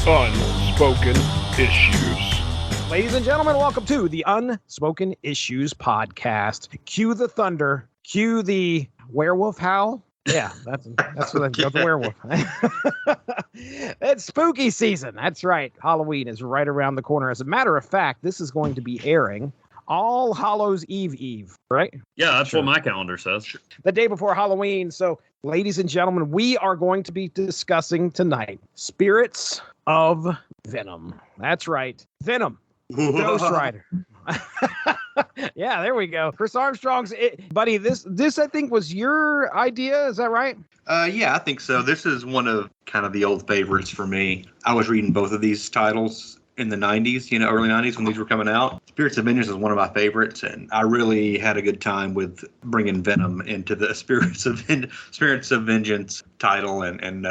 Unspoken Issues. Ladies and gentlemen, welcome to the Unspoken Issues podcast. Cue the thunder. Cue the werewolf howl. Yeah, that's what the werewolf. It's spooky season. That's right. Halloween is right around the corner. As a matter of fact, this is going to be airing All Hallows Eve, right? Yeah, that's what my calendar says. The day before Halloween. So, ladies and gentlemen, we are going to be discussing tonight Spirits of Venom. That's right. Venom. Ghost Rider. Yeah, there we go. Chris Armstrong's buddy. This I think was your idea. Is that right? Yeah, I think so. This is one of kind of the old favorites for me. I was reading both of these titles in the 90s, early 90s when these were coming out. Spirits of Vengeance is one of my favorites, and I really had a good time with bringing Venom into the Spirits of Vengeance title and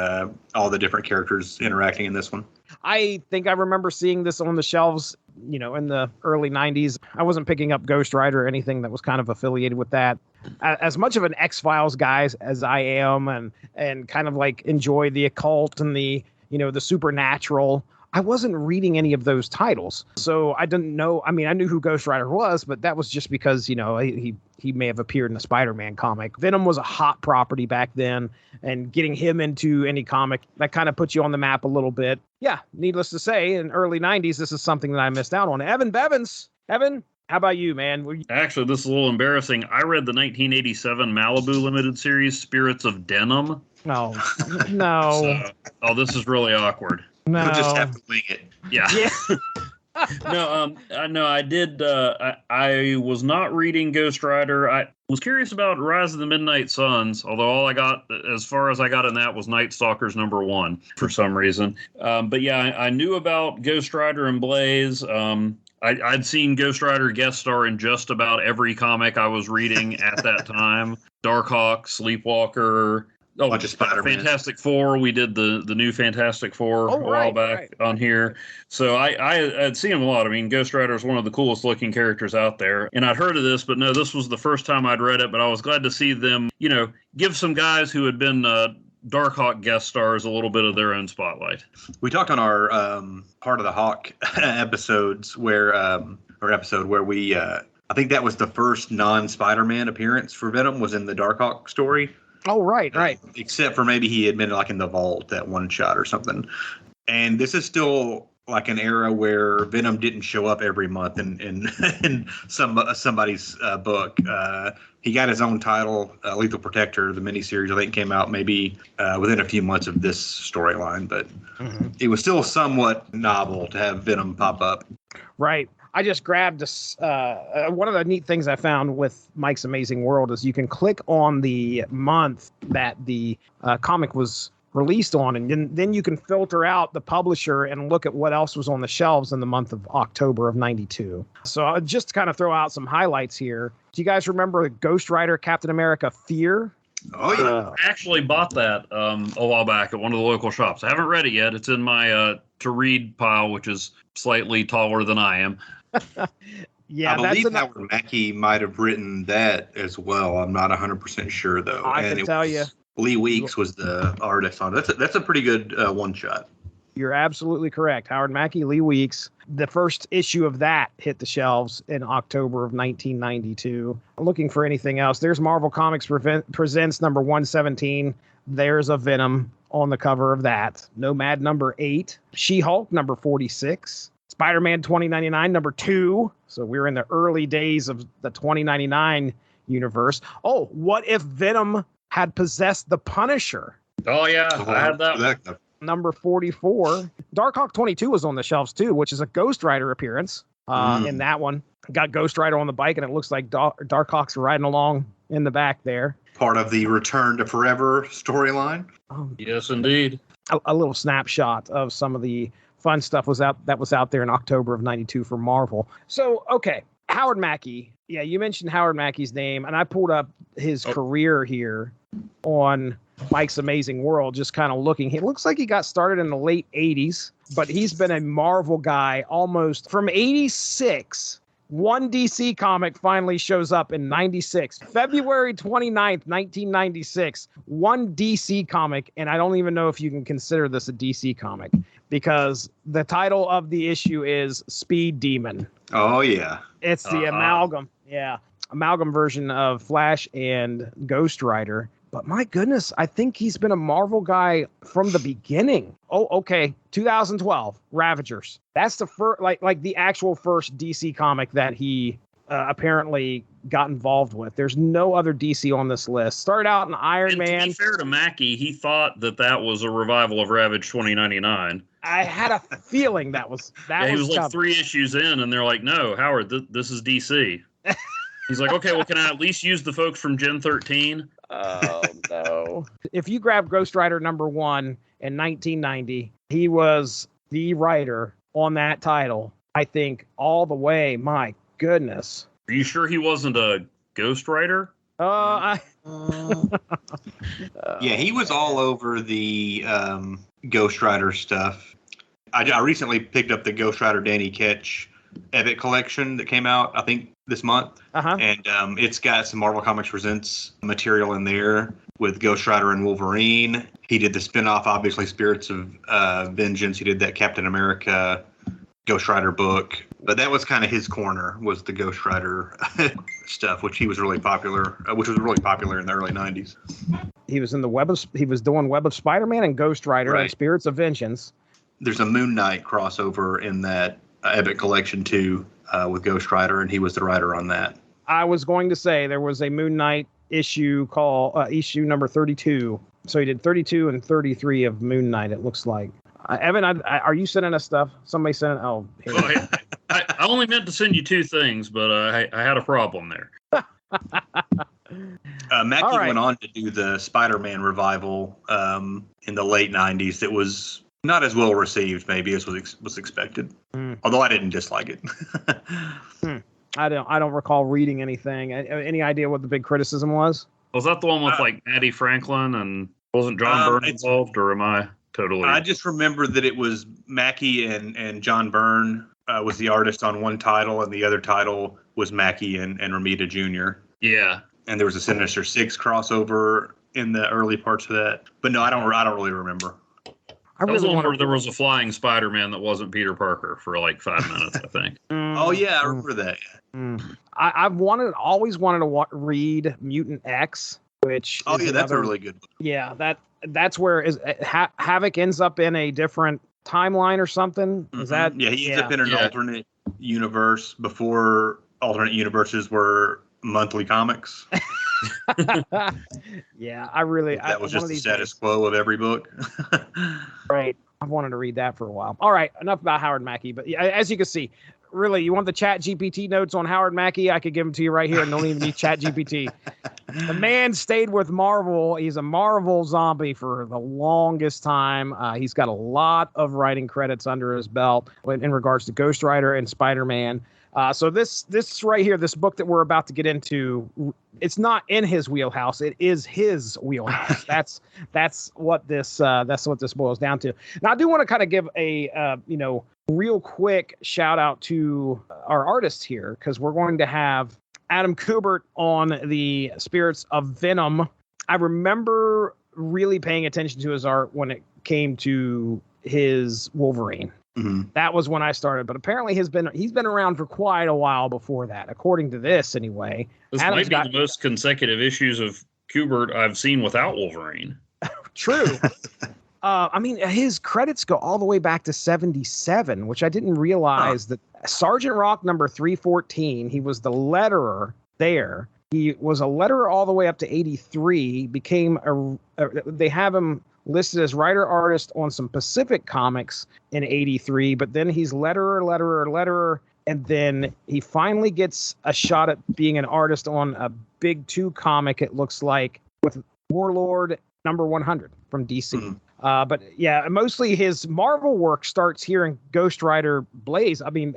all the different characters interacting in this one. I think I remember seeing this on the shelves, in the early 90s. I wasn't picking up Ghost Rider or anything that was kind of affiliated with that. As much of an X-Files guy as I am and kind of like enjoy the occult and the supernatural, I wasn't reading any of those titles. So I didn't know. I mean, I knew who Ghost Rider was, but that was just because, he may have appeared in a Spider-Man comic. Venom was a hot property back then, and getting him into any comic, that kind of puts you on the map a little bit. Yeah, needless to say, in early 90s, this is something that I missed out on. Evan Bevins. Evan, how about you, man? Actually, this is a little embarrassing. I read the 1987 Malibu limited series, Spirits of Venom. Oh, no. This is really awkward. No. You'll just have to wing it. Yeah. No, I did. I was not reading Ghost Rider. I was curious about Rise of the Midnight Suns, although all I got, as far as I got in that, was Night Stalkers #1 for some reason. But yeah, I knew about Ghost Rider and Blaze. I'd seen Ghost Rider guest star in just about every comic I was reading at that time. Darkhawk, Sleepwalker. Oh, bunch of Spider-Man. Fantastic Four. We did the new Fantastic Four a while back on here. So I'd seen him a lot. I mean, Ghost Rider is one of the coolest looking characters out there. And I'd heard of this, but no, this was the first time I'd read it. But I was glad to see them, give some guys who had been Darkhawk guest stars a little bit of their own spotlight. We talked on our Heart of the Hawk episodes where we, I think that was the first non-Spider-Man appearance for Venom was in the Darkhawk story. Oh, right. Except for maybe he had been like in the vault, that one shot or something. And this is still like an era where Venom didn't show up every month in somebody's book. He got his own title, Lethal Protector, the miniseries, I think came out maybe within a few months of this storyline. But It was still somewhat novel to have Venom pop up. Right. I just grabbed one of the neat things I found with Mike's Amazing World is you can click on the month that the comic was released on, and then you can filter out the publisher and look at what else was on the shelves in the month of October of 92. So I'll just kind of throw out some highlights here. Do you guys remember Ghost Rider Captain America Fear? Oh, yeah. I actually bought that a while back at one of the local shops. I haven't read it yet. It's in my to-read pile, which is slightly taller than I am. Yeah, I believe Howard Mackie might have written that as well. I'm not 100% sure, though. I can tell you. Lee Weeks was the artist on it. That's a pretty good one-shot. You're absolutely correct. Howard Mackie, Lee Weeks. The first issue of that hit the shelves in October of 1992. Looking for anything else. There's Marvel Comics Presents number 117. There's a Venom on the cover of that. Nomad number 8. She-Hulk number 46. Spider-Man 2099 number 2. So we're in the early days of the 2099 universe. Oh, what if Venom had possessed the Punisher? Oh, yeah. I had that. Number 44. Darkhawk 22 was on the shelves, too, which is a Ghost Rider appearance in that one. Got Ghost Rider on the bike, and it looks like Darkhawk's riding along in the back there. Part of the Return to Forever storyline. Yes, indeed. A little snapshot of some of the fun stuff was out there in October of 92 for Marvel. So, okay, Howard Mackie. Yeah, you mentioned Howard Mackie's name, and I pulled up his career here on Mike's Amazing World, just kind of looking. It looks like he got started in the late 80s, but he's been a Marvel guy almost from 86. One DC comic finally shows up in 96. February 29th, 1996. One DC comic, and I don't even know if you can consider this a DC comic. because the title of the issue is Speed Demon. Oh yeah. It's the amalgam. Yeah. Amalgam version of Flash and Ghost Rider. But my goodness, I think he's been a Marvel guy from the beginning. Oh, okay. 2012, Ravagers. That's the first, like the actual first DC comic that he apparently got involved with. There's no other DC on this list. Started out in Iron Man. To be fair to Mackie, he thought that was a revival of Ravage 2099. I had a feeling that was he was like coming. 3 issues in, and they're like, "No, Howard, this is DC." He's like, "Okay, well, can I at least use the folks from Gen 13?" Oh no! If you grab Ghost Rider #1 in 1990, he was the writer on that title. I think all the way. My goodness. Are you sure he wasn't a Ghost Rider? Yeah, he was all over the Ghost Rider stuff. I recently picked up the Ghost Rider Danny Ketch Epic collection that came out, I think, this month. And it's got some Marvel Comics Presents material in there with Ghost Rider and Wolverine. He did the spinoff, obviously, Spirits of Vengeance. He did that Captain America Ghost Rider book. But that was kind of his corner, was the Ghost Rider stuff, which was really popular in the early 90s. He was in he was doing Web of Spider-Man and Ghost Rider and Spirits of Vengeance. There's a Moon Knight crossover in that Epic collection too, with Ghost Rider, and he was the writer on that. I was going to say there was a Moon Knight issue called issue number 32. So he did 32 and 33 of Moon Knight, it looks like. Evan, are you sending us stuff? Somebody sent it. Oh, here. Well, I only meant to send you 2 things, but I had a problem there. Mackie went on to do the Spider-Man revival in the late 90s that was not as well received, maybe, as was expected. Although I didn't dislike it. I don't recall reading anything. Any idea what the big criticism was? Was that the one with like Maddie Franklin and wasn't John Byrne involved, or am I totally? I just remember that it was Mackie and John Byrne was the artist on one title, and the other title was Mackie and Ramita Jr. Yeah. And there was a Sinister Six crossover in the early parts of that. But no, I don't really remember. I really remember there was a flying Spider-Man that wasn't Peter Parker for like 5 minutes, I think. Oh yeah, I remember that. I've always wanted to read Mutant X, which that's a really good book. Yeah, that's where Havoc ends up in a different timeline or something. Is that? Yeah, he ends up in an alternate universe before alternate universes were monthly comics. Yeah, that was just the status quo of every book. Right. I've wanted to read that for a while. All right, enough about Howard Mackie. But as you can see, really, you want the Chat GPT notes on Howard Mackie? I could give them to you right here and don't even need Chat GPT. The man stayed with Marvel. He's a Marvel zombie for the longest time. He's got a lot of writing credits under his belt in regards to Ghost Rider and Spider-Man. So this right here, this book that we're about to get into, it's not in his wheelhouse. It is his wheelhouse. That's what this boils down to. Now, I do want to kind of give a real quick shout out to our artist here, because we're going to have Adam Kubert on the Spirits of Venom. I remember really paying attention to his art when it came to his Wolverine. That was when I started, but apparently he's been around for quite a while before that, according to this anyway. This might be the most consecutive issues of Kubert I've seen without Wolverine. True. I mean, his credits go all the way back to 1977, which I didn't realize that Sergeant Rock number 314, he was the letterer there. He was a letterer all the way up to 1983, they have him listed as writer-artist on some Pacific comics in 1983, but then he's letterer, and then he finally gets a shot at being an artist on a Big 2 comic, it looks like, with Warlord number 100 from DC. But yeah, mostly his Marvel work starts here in Ghost Rider Blaze. I mean,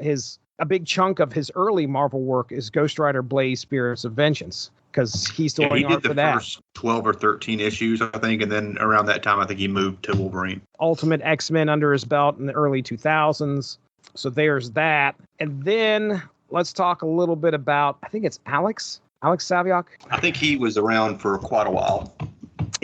a big chunk of his early Marvel work is Ghost Rider Blaze Spirits of Vengeance, because he's doing art for that. He did the first 12 or 13 issues, I think, and then around that time, I think he moved to Wolverine. Ultimate X-Men under his belt in the early 2000s. So there's that. And then let's talk a little bit about, I think it's Alex Saviok. I think he was around for quite a while.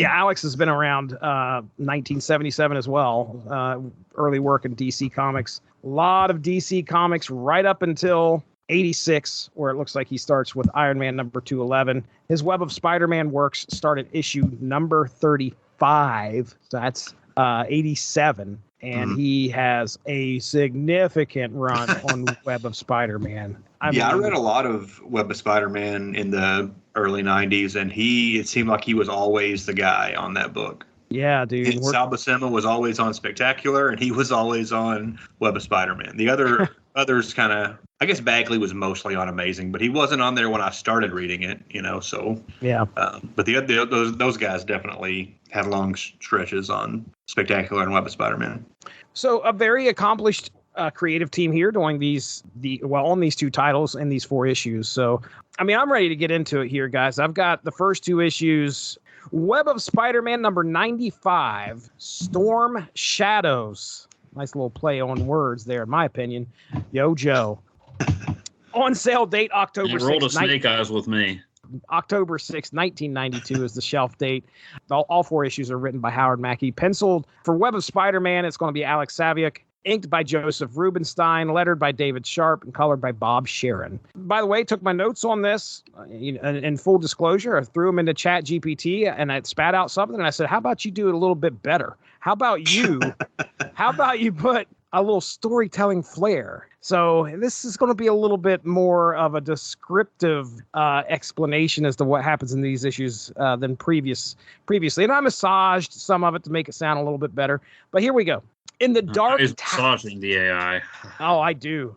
Yeah, Alex has been around 1977 as well. Early work in DC Comics. A lot of DC Comics right up until 86, where it looks like he starts with Iron Man number 211. His Web of Spider-Man works start at issue number 35. So that's 87. And he has a significant run on Web of Spider-Man. I read a lot of Web of Spider-Man in the early 90s, and it seemed like he was always the guy on that book. Yeah, dude. Sal Buscema was always on Spectacular, and he was always on Web of Spider-Man. The others kind of, I guess Bagley was mostly on Amazing, but he wasn't on there when I started reading it, so. Yeah. But those guys definitely had long stretches on Spectacular and Web of Spider-Man. So a very accomplished creative team here doing on these two titles and these 4 issues. So, I mean, I'm ready to get into it here, guys. I've got the first 2 issues. Web of Spider-Man number 95, Storm Shadows. Nice little play on words there, in my opinion. Yo, Joe. On sale date October 6th. Rolled a snake eyes with me. October 6th, 1992 is the shelf date. All 4 issues are written by Howard Mackey. Penciled for Web of Spider-Man, it's going to be Alex Saviuk. Inked by Joseph Rubinstein, lettered by David Sharp, and colored by Bob Sharon. By the way, took my notes on this. In full disclosure, I threw them into Chat GPT and I spat out something and I said, how about you do it a little bit better? How about you put a little storytelling flair? So this is going to be a little bit more of a descriptive explanation as to what happens in these issues than previously. And I massaged some of it to make it sound a little bit better. But here we go. In the dark, massaging the AI. Oh, I do.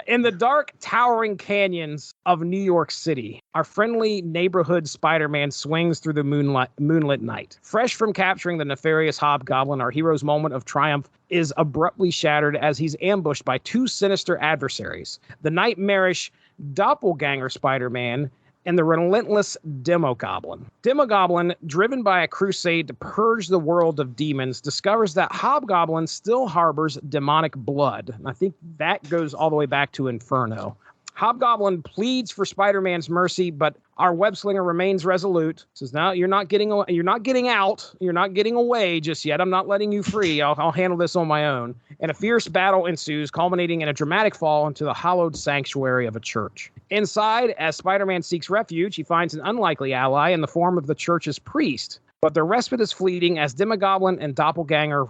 In the dark, towering canyons of New York City, our friendly neighborhood Spider-Man swings through the moonlit night. Fresh from capturing the nefarious Hobgoblin, our hero's moment of triumph is abruptly shattered as he's ambushed by 2 sinister adversaries: the nightmarish Doppelganger Spider-Man and the relentless Demogoblin. Demogoblin, driven by a crusade to purge the world of demons, discovers that Hobgoblin still harbors demonic blood. And I think that goes all the way back to Inferno. Hobgoblin pleads for Spider-Man's mercy, but our web-slinger remains resolute. Says, "No, you're not getting out. You're not getting away just yet. I'm not letting you free. I'll handle this on my own." And a fierce battle ensues, culminating in a dramatic fall into the hallowed sanctuary of a church. Inside, as Spider-Man seeks refuge, he finds an unlikely ally in the form of the church's priest. But their respite is fleeting as Demogoblin and Doppelganger,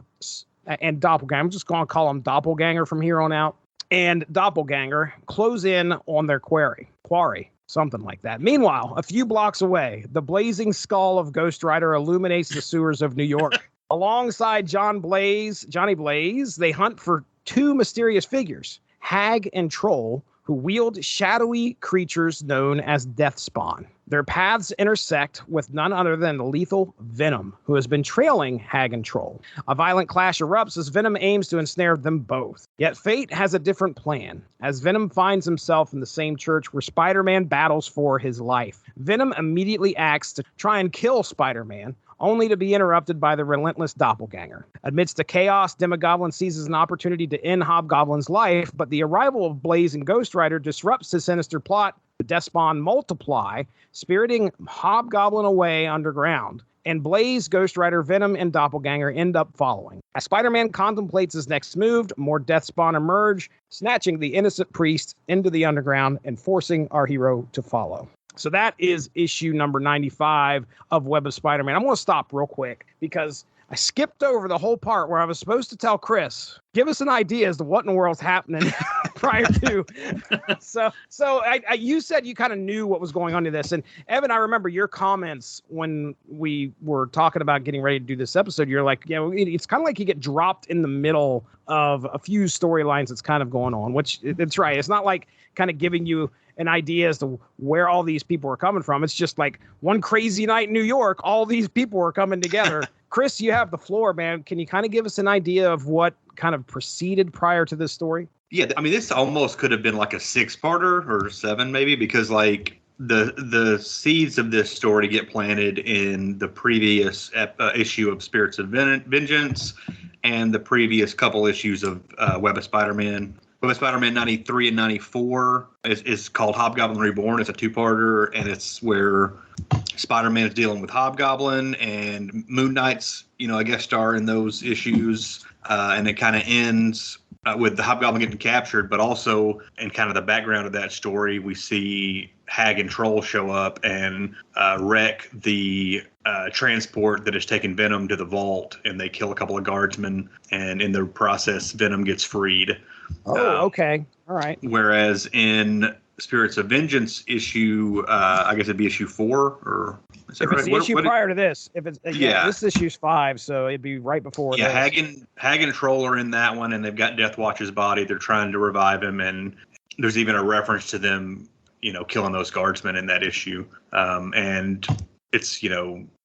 I'm just going to call him Doppelganger from here on out, and Doppelganger close in on their quarry, something like that. Meanwhile, a few blocks away, the blazing skull of Ghost Rider illuminates the sewers of New York. Alongside Johnny Blaze, they hunt for 2 mysterious figures, Hag and Troll, who wield shadowy creatures known as deathspawn. Their paths intersect with none other than the lethal Venom, who has been trailing Hag and Troll. A violent clash erupts as Venom aims to ensnare them both. Yet fate has a different plan, as Venom finds himself in the same church where Spider-Man battles for his life. Venom immediately acts to try and kill Spider-Man, only to be interrupted by the relentless Doppelganger. Amidst the chaos, Demogoblin seizes an opportunity to end Hobgoblin's life, but the arrival of Blaze and Ghost Rider disrupts his sinister plot. The Deathspawn multiply, spiriting Hobgoblin away underground. And Blaze, Ghost Rider, Venom, and Doppelganger end up following. As Spider-Man contemplates his next move, more Deathspawn emerge, snatching the innocent priest into the underground and forcing our hero to follow. So that is issue number 95 of Web of Spider-Man. I'm going to stop real quick because I skipped over the whole part where I was supposed to tell Chris, give us an idea as to what in the world's happening prior to. So you said you kind of knew what was going on to this. And Evan, I remember your comments when we were talking about getting ready to do this episode. You're like, it's kind of like you get dropped in the middle of a few storylines that's kind of going on, which it's right. It's not like kind of giving you an idea as to where all these people are coming from. It's just like one crazy night in New York, all these people are coming together. Chris, you have the floor, man. Can you kind of give us an idea of what kind of preceded prior to this story? Yeah, I mean, this almost could have been like a 6-parter or 7 maybe, because like the seeds of this story get planted in the previous issue of Spirits of Vengeance and the previous couple issues of Web of Spider-Man. Web Spider-Man 93 and 94 is called Hobgoblin Reborn. It's a two-parter, and it's where Spider-Man is dealing with Hobgoblin, and Moon Knight's, a guest star in those issues. And it kind of ends with the Hobgoblin getting captured, but also in kind of the background of that story, we see Hag and Troll show up and wreck the transport that has taken Venom to the vault, and they kill a couple of guardsmen, and in the process, Venom gets freed. Oh, okay. All right. Whereas in Spirits of Vengeance issue, I guess it'd be issue 4, or is that If right? it's the issue prior to this, if it's this issue's 5, so it'd be right before. Yeah, this. Hag and Troll are in that one, and they've got Deathwatch's body. They're trying to revive him, and there's even a reference to them, killing those guardsmen in that issue. And it's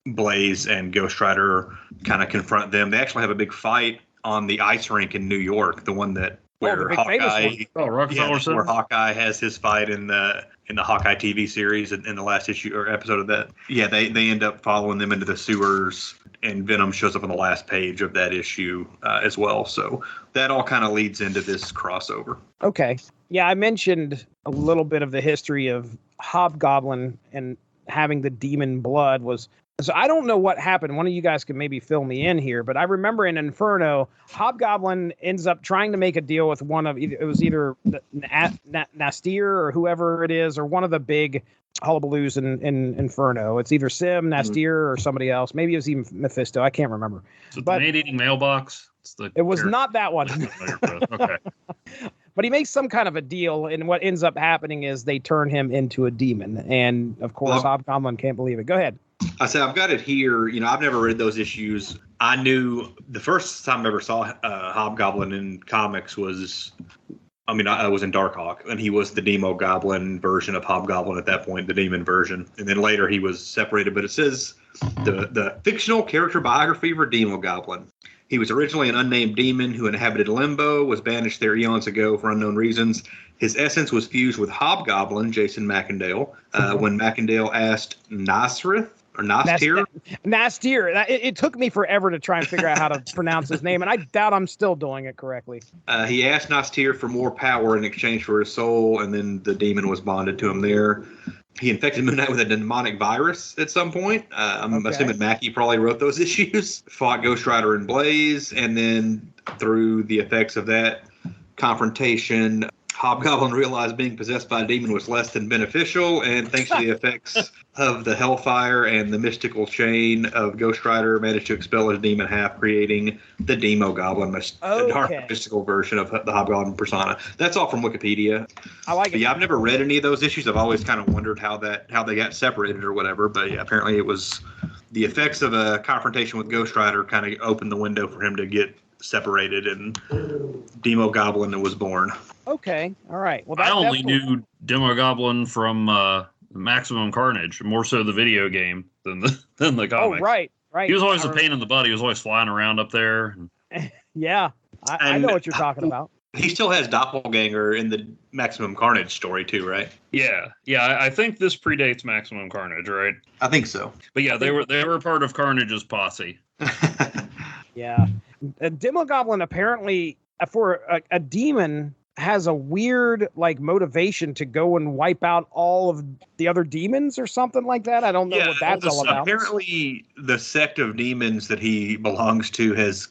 Blaze and Ghost Rider kind of confront them. They actually have a big fight on the ice rink in New York, the one that where Hawkeye, where Hawkeye has his fight in the Hawkeye TV series in the last issue or episode of that. Yeah, they end up following them into the sewers, and Venom shows up on the last page of that issue as well. So that all kind of leads into this crossover. Okay. Yeah, I mentioned a little bit of the history of Hobgoblin and having the demon blood was. So I don't know what happened. One of you guys could maybe fill me in here, but I remember in Inferno, Hobgoblin ends up trying to make a deal with one of it was either Nastir or whoever it is, or one of the big hullabaloos in Inferno. It's either Sim, Nastir, or somebody else. Maybe it was even Mephisto. I can't remember. So the man-eating mailbox. It was not that one. Okay. But he makes some kind of a deal, and what ends up happening is they turn him into a demon. And, of course, Hobgoblin can't believe it. Go ahead. I said, I've got it here. I've never read those issues. I knew the first time I ever saw Hobgoblin in comics was, I was in Darkhawk, and he was the Demogoblin version of Hobgoblin at that point, the demon version. And then later he was separated, but it says the fictional character biography for Demogoblin. He was originally an unnamed demon who inhabited Limbo, was banished there eons ago for unknown reasons. His essence was fused with Hobgoblin, Jason Macendale, when Macendale asked Nastir. It took me forever to try and figure out how to pronounce his name, and I doubt I'm still doing it correctly. He asked Nastir for more power in exchange for his soul, and then the demon was bonded to him there. He infected Moon Knight with a demonic virus at some point. I'm assuming Mackie probably wrote those issues. Fought Ghost Rider and Blaze, and then through the effects of that confrontation, Hobgoblin realized being possessed by a demon was less than beneficial, and thanks to the effects of the Hellfire and the mystical chain of Ghost Rider, managed to expel his demon half, creating the Demogoblin, a dark mystical version of the Hobgoblin persona. That's all from Wikipedia. I like it. Yeah, I've never read any of those issues. I've always kind of wondered how they got separated or whatever. But yeah, apparently it was the effects of a confrontation with Ghost Rider kind of opened the window for him to get separated, and Demogoblin was born. Okay, all right. Well, I only knew Demogoblin from Maximum Carnage, more so the video game than the comics. Oh, right. He was always a pain in the butt. He was always flying around up there. Yeah, I know what you're talking about. He still has Doppelganger in the Maximum Carnage story too, right? Yeah. I think this predates Maximum Carnage, right? I think so. But yeah, they were part of Carnage's posse. Yeah, Demogoblin apparently for a demon has a weird motivation to go and wipe out all of the other demons or something like that. I don't know what that's all about. Apparently, the sect of demons that he belongs to has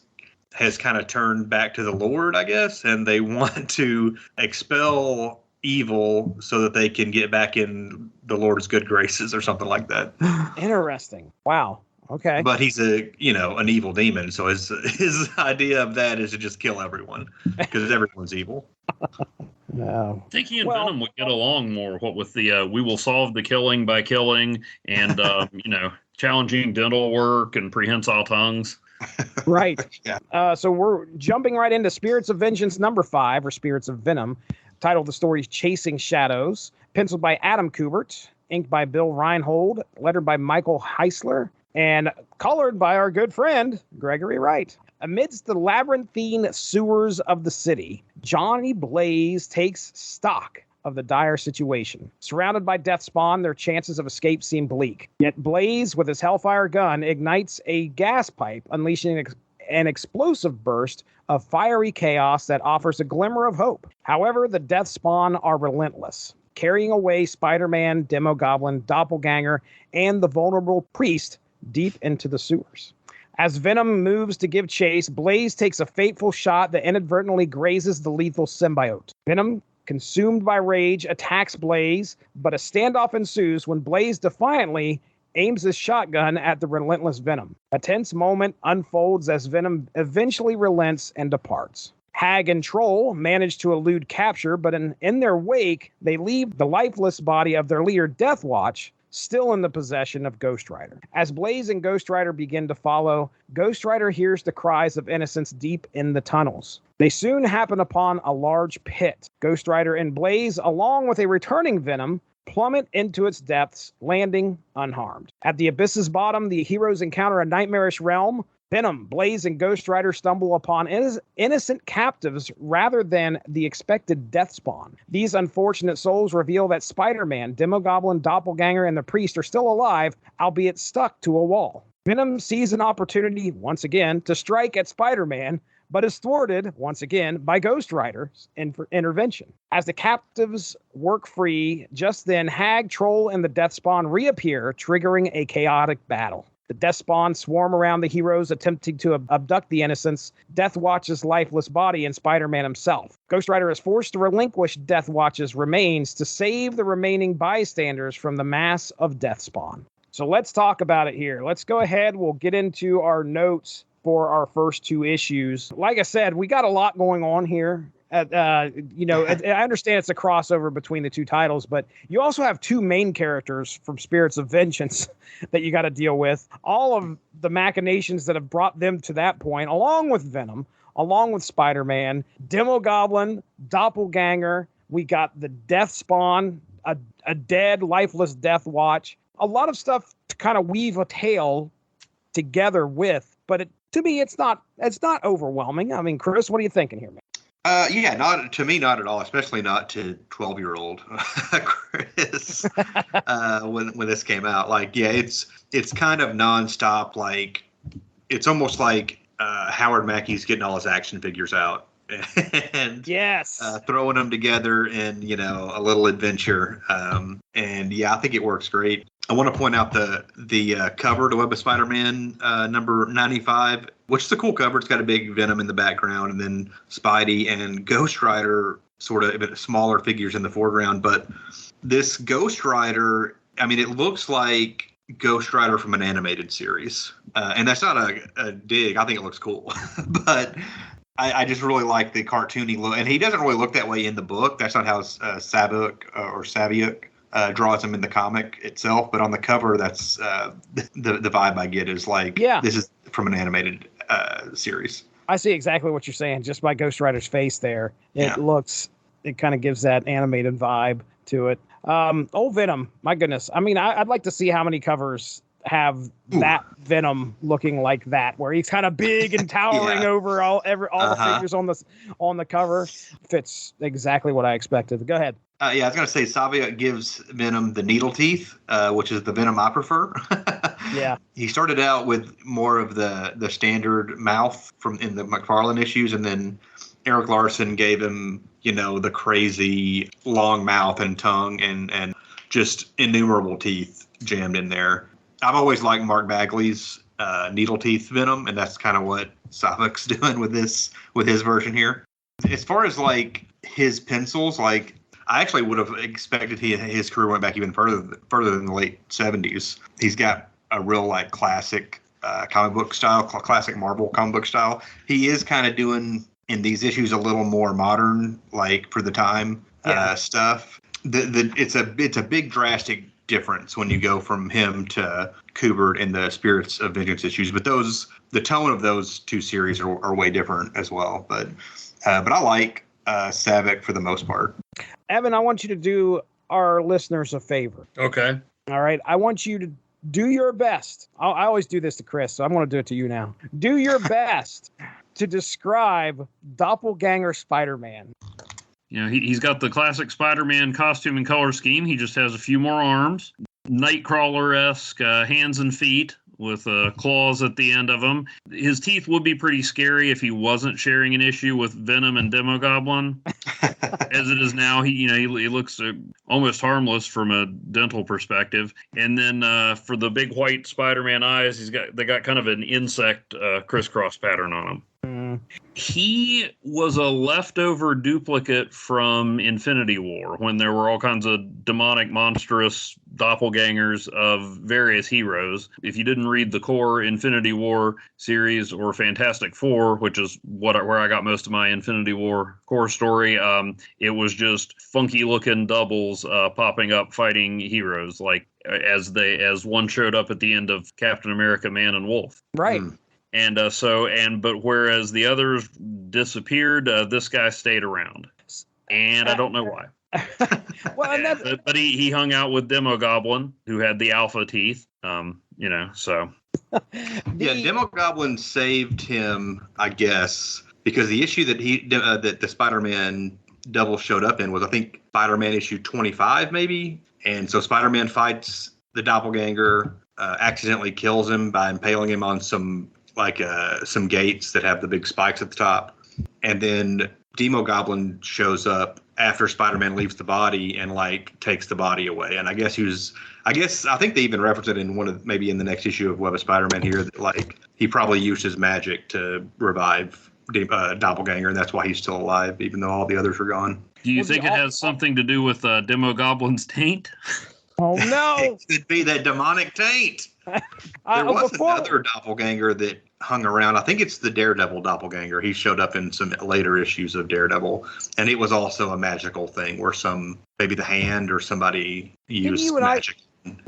kind of turned back to the Lord, I guess, and they want to expel evil so that they can get back in the Lord's good graces or something like that. Interesting. Wow. Okay. But he's an evil demon, so his idea of that is to just kill everyone because everyone's evil. No. I think he and Venom would get along more. What with the we will solve the killing by killing, and challenging dental work and prehensile tongues. Right. Yeah. So we're jumping right into Spirits of Vengeance #5, or Spirits of Venom. Title of the story is Chasing Shadows. Penciled by Adam Kubert. Inked by Bill Reinhold. Lettered by Michael Heisler. And colored by our good friend, Gregory Wright. Amidst the labyrinthine sewers of the city, Johnny Blaze takes stock of the dire situation. Surrounded by deathspawn, their chances of escape seem bleak. Yet Blaze, with his hellfire gun, ignites a gas pipe, unleashing an explosive burst of fiery chaos that offers a glimmer of hope. However, the deathspawn are relentless, carrying away Spider-Man, Demogoblin, Doppelganger, and the vulnerable priest deep into the sewers. As Venom moves to give chase, Blaze takes a fateful shot that inadvertently grazes the lethal symbiote. Venom, consumed by rage, attacks Blaze, but a standoff ensues when Blaze defiantly aims his shotgun at the relentless Venom. A tense moment unfolds as Venom eventually relents and departs. Hag and Troll manage to elude capture, but in their wake, they leave the lifeless body of their leader, Deathwatch, still in the possession of Ghost Rider. As Blaze and Ghost Rider begin to follow, Ghost Rider hears the cries of innocence deep in the tunnels. They soon happen upon a large pit. Ghost Rider and Blaze, along with a returning Venom, plummet into its depths, landing unharmed. At the abyss's bottom, the heroes encounter a nightmarish realm. Venom, Blaze, and Ghost Rider stumble upon innocent captives rather than the expected deathspawn. These unfortunate souls reveal that Spider-Man, Demogoblin, Doppelganger, and the Priest are still alive, albeit stuck to a wall. Venom sees an opportunity, once again, to strike at Spider-Man, but is thwarted, once again, by Ghost Rider's intervention. As the captives work free, just then Hag, Troll, and the Deathspawn reappear, triggering a chaotic battle. The Deathspawn swarm around the heroes, attempting to abduct the innocents, Deathwatch's lifeless body, and Spider-Man himself. Ghost Rider is forced to relinquish Deathwatch's remains to save the remaining bystanders from the mass of Deathspawn. So let's talk about it here. Let's go ahead. We'll get into our notes for our first two issues. Like I said, we got a lot going on here. I understand it's a crossover between the two titles, but you also have two main characters from Spirits of Vengeance that you got to deal with. All of the machinations that have brought them to that point, along with Venom, along with Spider-Man, Demogoblin, Doppelganger. We got the Deathspawn, a dead, lifeless Deathwatch. A lot of stuff to kind of weave a tale together with, but to me, it's not overwhelming. I mean, Chris, what are you thinking here, man? Not to me, not at all. Especially not to 12-year-old Chris. When this came out, it's kind of nonstop. Like it's almost like Howard Mackey's getting all his action figures out and yes, throwing them together in a little adventure. I think it works great. I want to point out the cover to Web of Spider-Man number 95, which is a cool cover. It's got a big Venom in the background, and then Spidey and Ghost Rider sort of a bit smaller figures in the foreground. But this Ghost Rider, I mean, it looks like Ghost Rider from an animated series. And that's not a dig. I think it looks cool. But I just really like the cartoony look. And he doesn't really look that way in the book. That's not how Saviuk draws him in the comic itself, but on the cover, that's the vibe I get is like, this is from an animated series. I see exactly what you're saying. Just by Ghost Rider's face there, it kind of gives that animated vibe to it. Old Venom, my goodness. I mean, I'd like to see how many covers have that Venom looking like that, where he's kind of big and towering over all the figures on the cover. Fits exactly what I expected. Go ahead. I was going to say Saviuk gives Venom the needle teeth, which is the Venom I prefer. Yeah. He started out with more of the standard mouth in the McFarlane issues, and then Eric Larson gave him, the crazy long mouth and tongue and just innumerable teeth jammed in there. I've always liked Mark Bagley's needle teeth Venom, and that's kind of what Saviuk's doing with his version here. As far as his pencils, I actually would have expected his career went back even further than the late 70s. He's got a real classic comic book style, classic Marvel comic book style. He is kind of doing in these issues a little more modern, for the time stuff. It's a big drastic difference when you go from him to Kubert in the Spirits of Vengeance issues. But the tone of those two series are way different as well. But I like Saviuk for the most part. Evan, I want you to do our listeners a favor. Okay. All right. I want you to do your best. I always do this to Chris, so I'm going to do it to you now. Do your best to describe Doppelganger Spider-Man. He's got the classic Spider-Man costume and color scheme. He just has a few more arms. Nightcrawler-esque hands and feet with claws at the end of them. His teeth would be pretty scary if he wasn't sharing an issue with Venom and Demogoblin. As it is now, he looks almost harmless from a dental perspective. And then for the big white Spider-Man eyes, they got kind of an insect crisscross pattern on them. He was a leftover duplicate from Infinity War when there were all kinds of demonic, monstrous doppelgangers of various heroes. If you didn't read the core Infinity War series or Fantastic Four, which is where I got most of my Infinity War core story, it was just funky looking doubles popping up fighting heroes, like as one showed up at the end of Captain America, Man and Wolf. Right. But whereas the others disappeared, this guy stayed around, and I don't know why. Well, but he hung out with Demogoblin, who had the alpha teeth. So Demogoblin saved him, I guess, because the issue that the Spider-Man double showed up in was, I think, Spider-Man issue 25, maybe. And so Spider-Man fights the doppelganger, accidentally kills him by impaling him on some gates that have the big spikes at the top. And then Demogoblin shows up after Spider-Man leaves the body and takes the body away. And I think they even reference it in maybe in the next issue of Web of Spider-Man here, that he probably used his magic to revive Doppelganger, and that's why he's still alive, even though all the others are gone. Do you think it has something to do with Demogoblin's taint? Oh no! It could be that demonic taint. There was another doppelganger that hung around. I think it's the Daredevil doppelganger. He showed up in some later issues of Daredevil, and it was also a magical thing where maybe the hand or somebody used magic.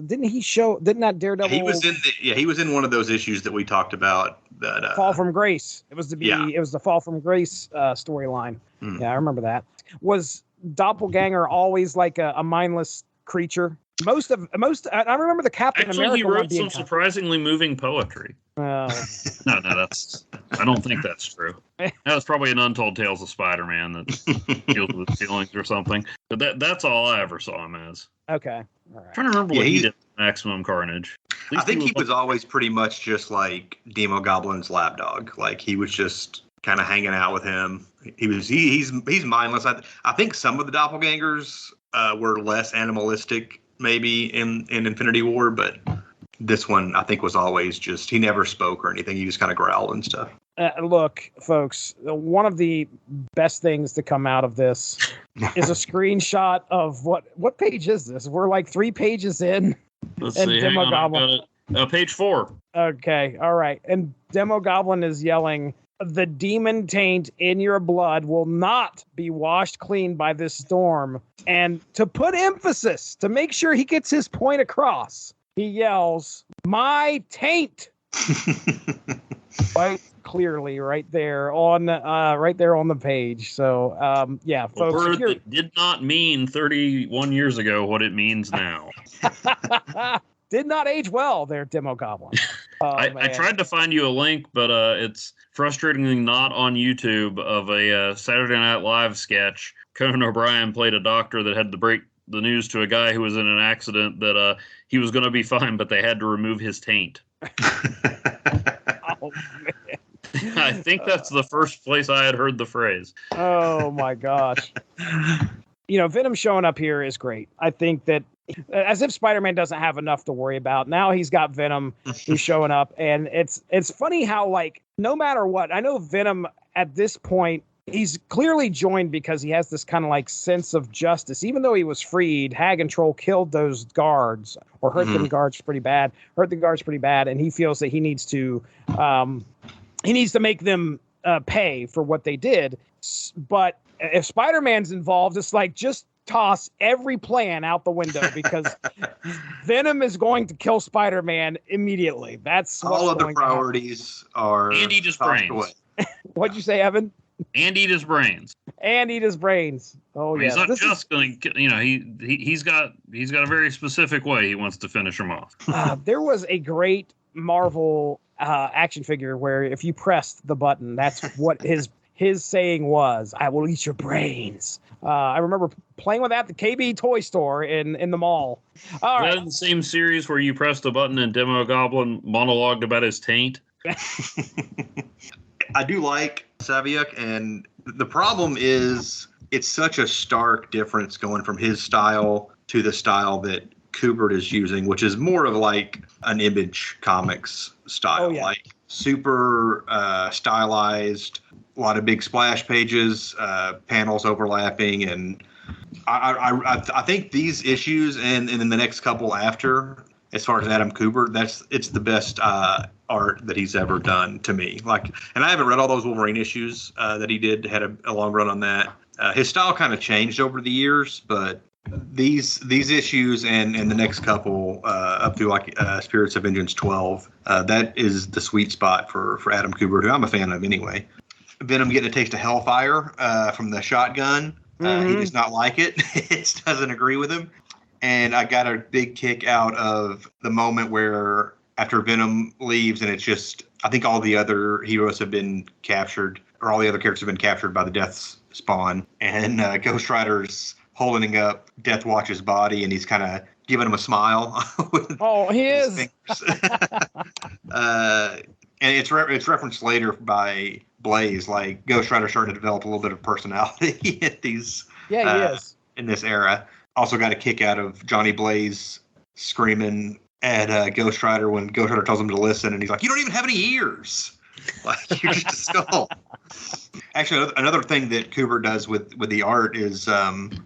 Didn't that Daredevil? He was in one of those issues that we talked about. That Fall from Grace. It was the Fall from Grace storyline. Yeah, I remember that. Was Doppelganger always like a mindless creature? I remember the Captain America. He wrote some surprisingly moving poetry. No, I don't think that's true. That was probably an Untold Tales of Spider-Man that deals with his feelings or something. But that's all I ever saw him as. Okay. All right. I'm trying to remember what he did in Maximum Carnage. I think he was always pretty much just like Demogoblin's lapdog. He was just kind of hanging out with him. He's mindless. I think some of the doppelgangers were less animalistic maybe in Infinity War, but this one I think was always just, he never spoke or anything. He just kind of growled and stuff. Look, folks, one of the best things to come out of this is a screenshot of what page is this? We're like 3 pages in. Let's see. Hang on, I got it. Page 4. Okay. All right. And Demogoblin is yelling, "The demon taint in your blood will not be washed clean by this storm." And to put emphasis, to make sure he gets his point across, he yells, "My taint!" Quite clearly, right there on the page. So, yeah, folks. A word that did not mean 31 years ago what it means now. Did not age well there, Demogoblin. I tried to find you a link, but it's frustratingly not on YouTube, of a Saturday Night Live sketch. Conan O'Brien played a doctor that had to break the news to a guy who was in an accident that he was going to be fine, but they had to remove his taint. Oh, man. I think that's the first place I had heard the phrase. Oh, my gosh. Venom showing up here is great. I think that, as if Spider-Man doesn't have enough to worry about, now he's got Venom who's showing up. And it's funny how, no matter what, I know Venom at this point, he's clearly joined because he has this kind of sense of justice. Even though he was freed, Hag and Troll killed those guards or hurt the guards pretty bad. And he feels that he needs to make them pay for what they did. But if Spider-Man's involved, it's just toss every plan out the window, because Venom is going to kill Spider-Man immediately. That's all of the priorities are. And eat his brains. What'd you say, Evan? And eat his brains. Oh, yeah. He's not just going to, he's got a very specific way he wants to finish him off. There was a great Marvel action figure where if you pressed the button, that's what his his saying was, "I will eat your brains." I remember playing with that at the KB toy store in the mall. All Is right. that in the same series where you pressed a button and Demogoblin monologued about his taint? I do like Saviuk, and the problem is it's such a stark difference going from his style to the style that Kubert is using, which is more of like an Image Comics style, like super stylized, a lot of big splash pages, panels overlapping, and I think these issues and in the next couple after, as far as Adam Kubert, it's the best art that he's ever done to me. Like, and I haven't read all those Wolverine issues that he did, had a long run on that. His style kind of changed over the years, but these issues and the next couple up to like Spirits of Vengeance 12, that is the sweet spot for Adam Kubert, who I'm a fan of anyway. Venom getting a taste of hellfire from the shotgun. He does not like it. It doesn't agree with him. And I got a big kick out of the moment where after Venom leaves and it's just, I think all the other heroes have been captured, or all the other characters have been captured by the Deathspawn, and Ghost Rider's holding up Deathwatch's body and he's kind of giving him a smile. He is. And it's referenced later by Blaze, like Ghost Rider starting to develop a little bit of personality at these. Yeah, he is. In this era. Also got a kick out of Johnny Blaze screaming at Ghost Rider when Ghost Rider tells him to listen, and he's like, "You don't even have any ears. Like, you're just a skull." Actually, another thing that Kubert does with the art is kind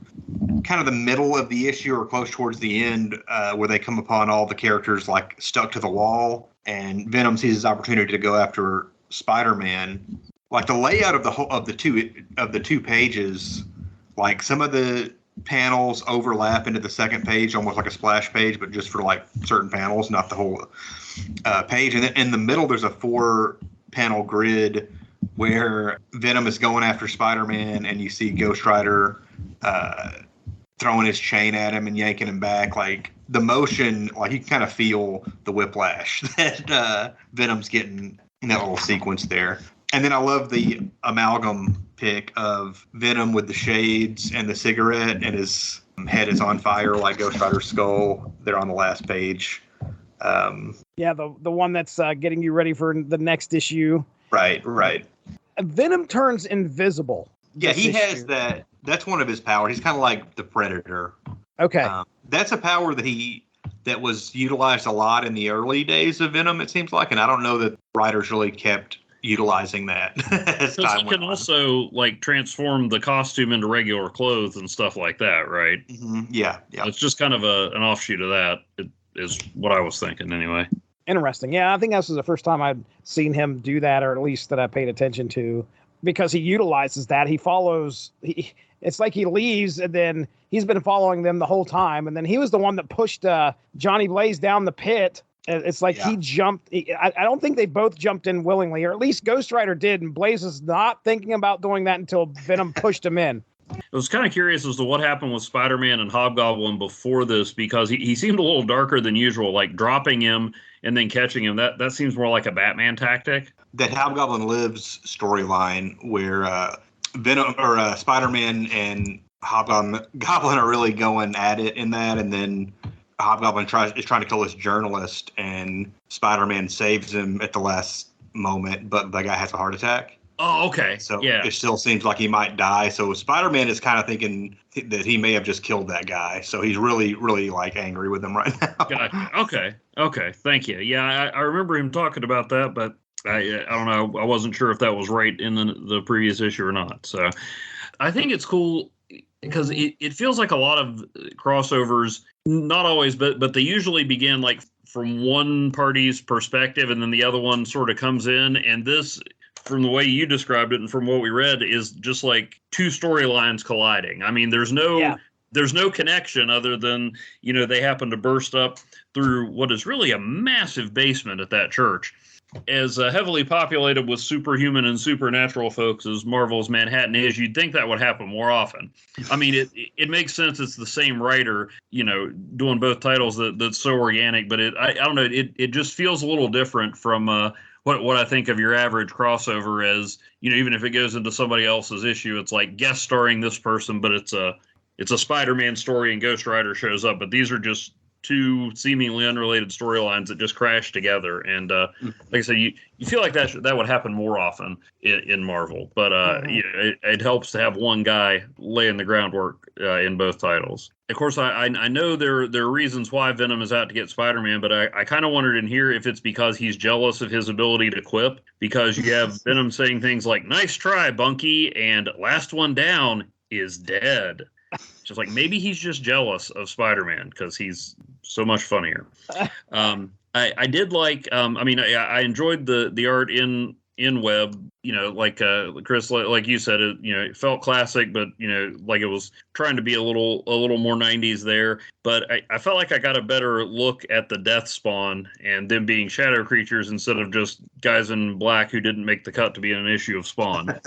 of the middle of the issue or close towards the end, where they come upon all the characters like stuck to the wall, and Venom sees his opportunity to go after Spider-Man. Like the layout of the two pages, like some of the panels overlap into the second page, almost like a splash page, but just for like certain panels, not the whole page. And then in the middle, there's a 4-panel grid where Venom is going after Spider-Man, and you see Ghost Rider throwing his chain at him and yanking him back. Like the motion, like you can kind of feel the whiplash that Venom's getting in that little sequence there. And then I love the amalgam pic of Venom with the shades and the cigarette, and his head is on fire like Ghost Rider's skull. They're on the last page. Yeah, the one that's getting you ready for the next issue. Right. Venom turns invisible. Yeah, he has that. That's one of his powers. He's kind of like the Predator. Okay. That's a power that was utilized a lot in the early days of Venom, it seems like, and I don't know that writers really kept utilizing that as time He went can on. also like transform the costume into regular clothes and stuff like that, right? Mm-hmm. Yeah. It's just kind of an offshoot of that. It is what I was thinking anyway. Interesting. Yeah, I think this was the first time I'd seen him do that, or at least that I paid attention to, because he utilizes that. He follows. It's like he leaves, and then he's been following them the whole time, and then he was the one that pushed Johnny Blaze down the pit. It's like he jumped. I don't think they both jumped in willingly, or at least Ghost Rider did, and Blaze was not thinking about doing that until Venom pushed him in. I was kind of curious as to what happened with Spider-Man and Hobgoblin before this, because he seemed a little darker than usual, like dropping him and then catching him. That seems more like a Batman tactic. That Hobgoblin Lives storyline where Venom or Spider-Man and Hobgoblin are really going at it in that, and then Hobgoblin is trying to kill this journalist, and Spider-Man saves him at the last moment, but the guy has a heart attack. Oh, okay. So yeah. It still seems like he might die. So Spider-Man is kind of thinking that he may have just killed that guy. So he's really, really like angry with him right now. Gotcha. Okay. Thank you. Yeah, I remember him talking about that, but I don't know. I wasn't sure if that was right in the previous issue or not. So I think it's cool because it feels like a lot of crossovers, not always, but they usually begin like from one party's perspective, and then the other one sort of comes in. And this, from the way you described it and from what we read, is just like two storylines colliding. I mean, there's no connection other than, they happen to burst up through what is really a massive basement at that church. As heavily populated with superhuman and supernatural folks as Marvel's Manhattan is, you'd think that would happen more often. I mean, it makes sense. It's the same writer, doing both titles. That's so organic. But I don't know. It just feels a little different from what I think of your average crossover as, even if it goes into somebody else's issue, it's like guest starring this person, but it's a Spider-Man story and Ghost Rider shows up. But these are just two seemingly unrelated storylines that just crash together. And like I said, you feel like that would happen more often in Marvel. But it helps to have one guy laying the groundwork in both titles. Of course, I know there are reasons why Venom is out to get Spider-Man, but I kind of wondered in here if it's because he's jealous of his ability to quip, because you have Venom saying things like, "Nice try, Bunky," and "Last one down is dead." Just like maybe he's just jealous of Spider-Man because he's so much funnier. I did like. I enjoyed the art in Web. Like Chris, like you said, it felt classic, but like it was trying to be a little more 90s there. But I felt like I got a better look at the deathspawn and them being shadow creatures instead of just guys in black who didn't make the cut to be in an issue of Spawn.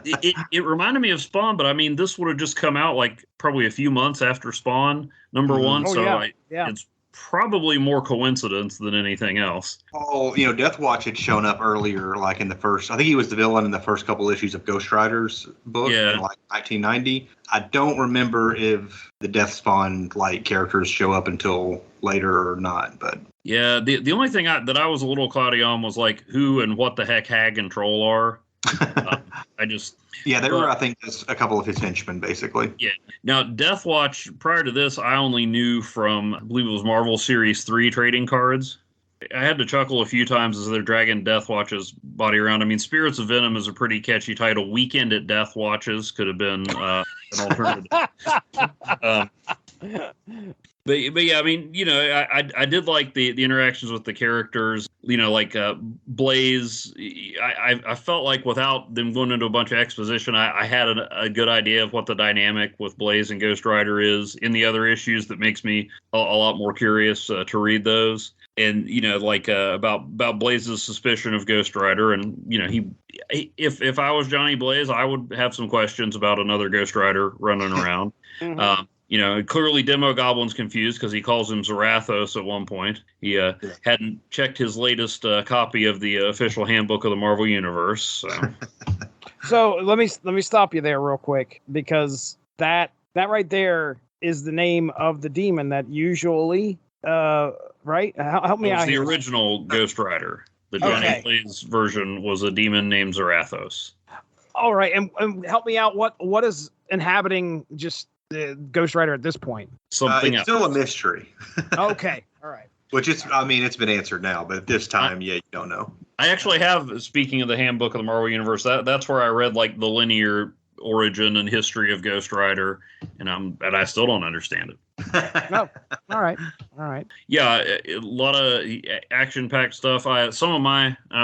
It reminded me of Spawn, but I mean, this would have just come out like probably a few months after Spawn #1. Oh, so yeah. It's probably more coincidence than anything else. Oh, Deathwatch had shown up earlier, like in the first, I think he was the villain in the first couple issues of Ghost Rider's book in like 1990. I don't remember if the Deathspawn like characters show up until later or not, but yeah, the only thing that I was a little cloudy on was like who and what the heck Hag and Troll are. They were, I think, just a couple of his henchmen, basically. Yeah. Now, Deathwatch, prior to this, I only knew from, I believe it was Marvel Series 3 trading cards. I had to chuckle a few times as they're dragging Deathwatch's body around. I mean, Spirits of Venom is a pretty catchy title. Weekend at Deathwatches could have been an alternative. But yeah, I mean, I did like the interactions with the characters. Like Blaze. I felt like without them going into a bunch of exposition, I had a good idea of what the dynamic with Blaze and Ghost Rider is in the other issues. That makes me a lot more curious to read those. And about Blaze's suspicion of Ghost Rider, and if I was Johnny Blaze, I would have some questions about another Ghost Rider running around. Mm-hmm. Clearly Demogoblin's confused because he calls him Zarathos at one point. He hadn't checked his latest copy of the official handbook of the Marvel Universe. So, so let me stop you there real quick, because that right there is the name of the demon that usually, right? Help me out. The original Ghost Rider. The Johnny Blaze version was a demon named Zarathos. All right, and help me out. What is inhabiting just Ghost Rider at this point? Something it's else. still a mystery. Okay, all right. Which is, it's been answered now, but at this time, you don't know. I actually have, speaking of the handbook of the Marvel Universe, that's where I read like the linear origin and history of Ghost Rider, and I still don't understand it. No, all right. Yeah, a lot of action-packed stuff. I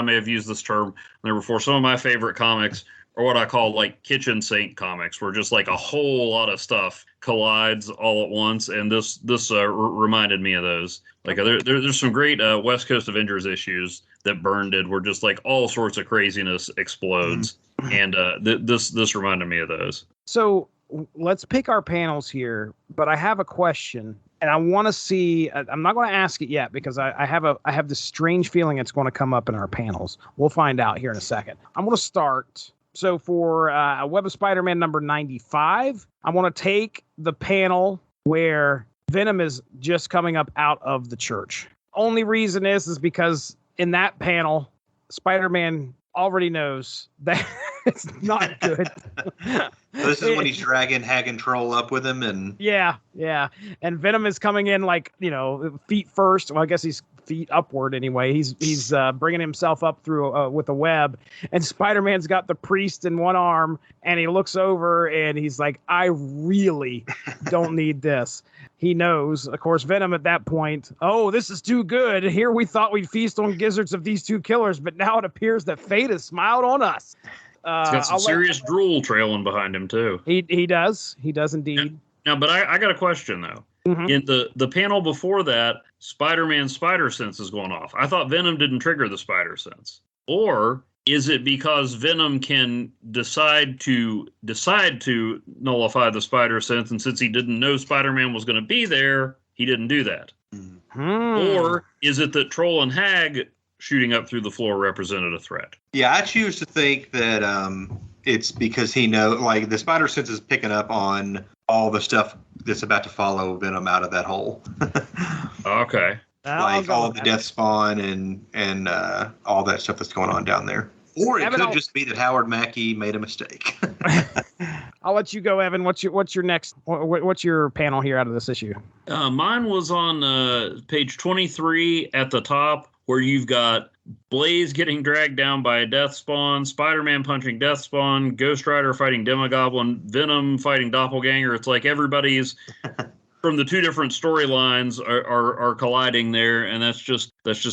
may have used this term there before. Some of my favorite comics or what I call like kitchen sink comics, where just like a whole lot of stuff collides all at once. And this reminded me of those. Like there's some great West Coast Avengers issues that Byrne did, where just like all sorts of craziness explodes. Mm-hmm. And this reminded me of those. So let's pick our panels here, but I have a question. And I want to see. I'm not going to ask it yet because I have this strange feeling it's going to come up in our panels. We'll find out here in a second. I'm going to start. So for Web of Spider-Man number 95, I want to take the panel where Venom is just coming up out of the church. Only reason is because in that panel, Spider-Man already knows that it's not good. This is when he's dragging Hag and Troll up with him, and yeah, and Venom is coming in like feet first. Well, I guess he's feet upward anyway. He's bringing himself up through with a web, and Spider-Man's got the priest in one arm, and he looks over and he's like, I really don't need this. He knows, of course, Venom at that point, oh, this is too good. Here we thought we'd feast on gizzards of these two killers, but now it appears that fate has smiled on us. He's got some serious drool trailing behind him, too. He does. He does indeed. Now, but I got a question, though. Mm-hmm. In the panel before that, Spider-Man's Spider-sense is going off. I thought Venom didn't trigger the Spider-sense. Or is it because Venom can decide to nullify the Spider-sense, and since he didn't know Spider-Man was going to be there, he didn't do that? Mm-hmm. Or is it that Troll and Hag shooting up through the floor represented a threat. Yeah, I choose to think that it's because he knows, like, the spider sense is picking up on all the stuff that's about to follow Venom out of that hole. Okay. Like all the deathspawn and all that stuff that's going on down there. Or it could just be that Howard Mackey made a mistake. I'll let you go, Evan. What's your panel here out of this issue? Mine was on page 23 at the top, where you've got Blaze getting dragged down by a deathspawn, Spider-Man punching deathspawn, Ghost Rider fighting Demogoblin, Venom fighting Doppelganger. It's like everybody's from the two different storylines are colliding there, and that's just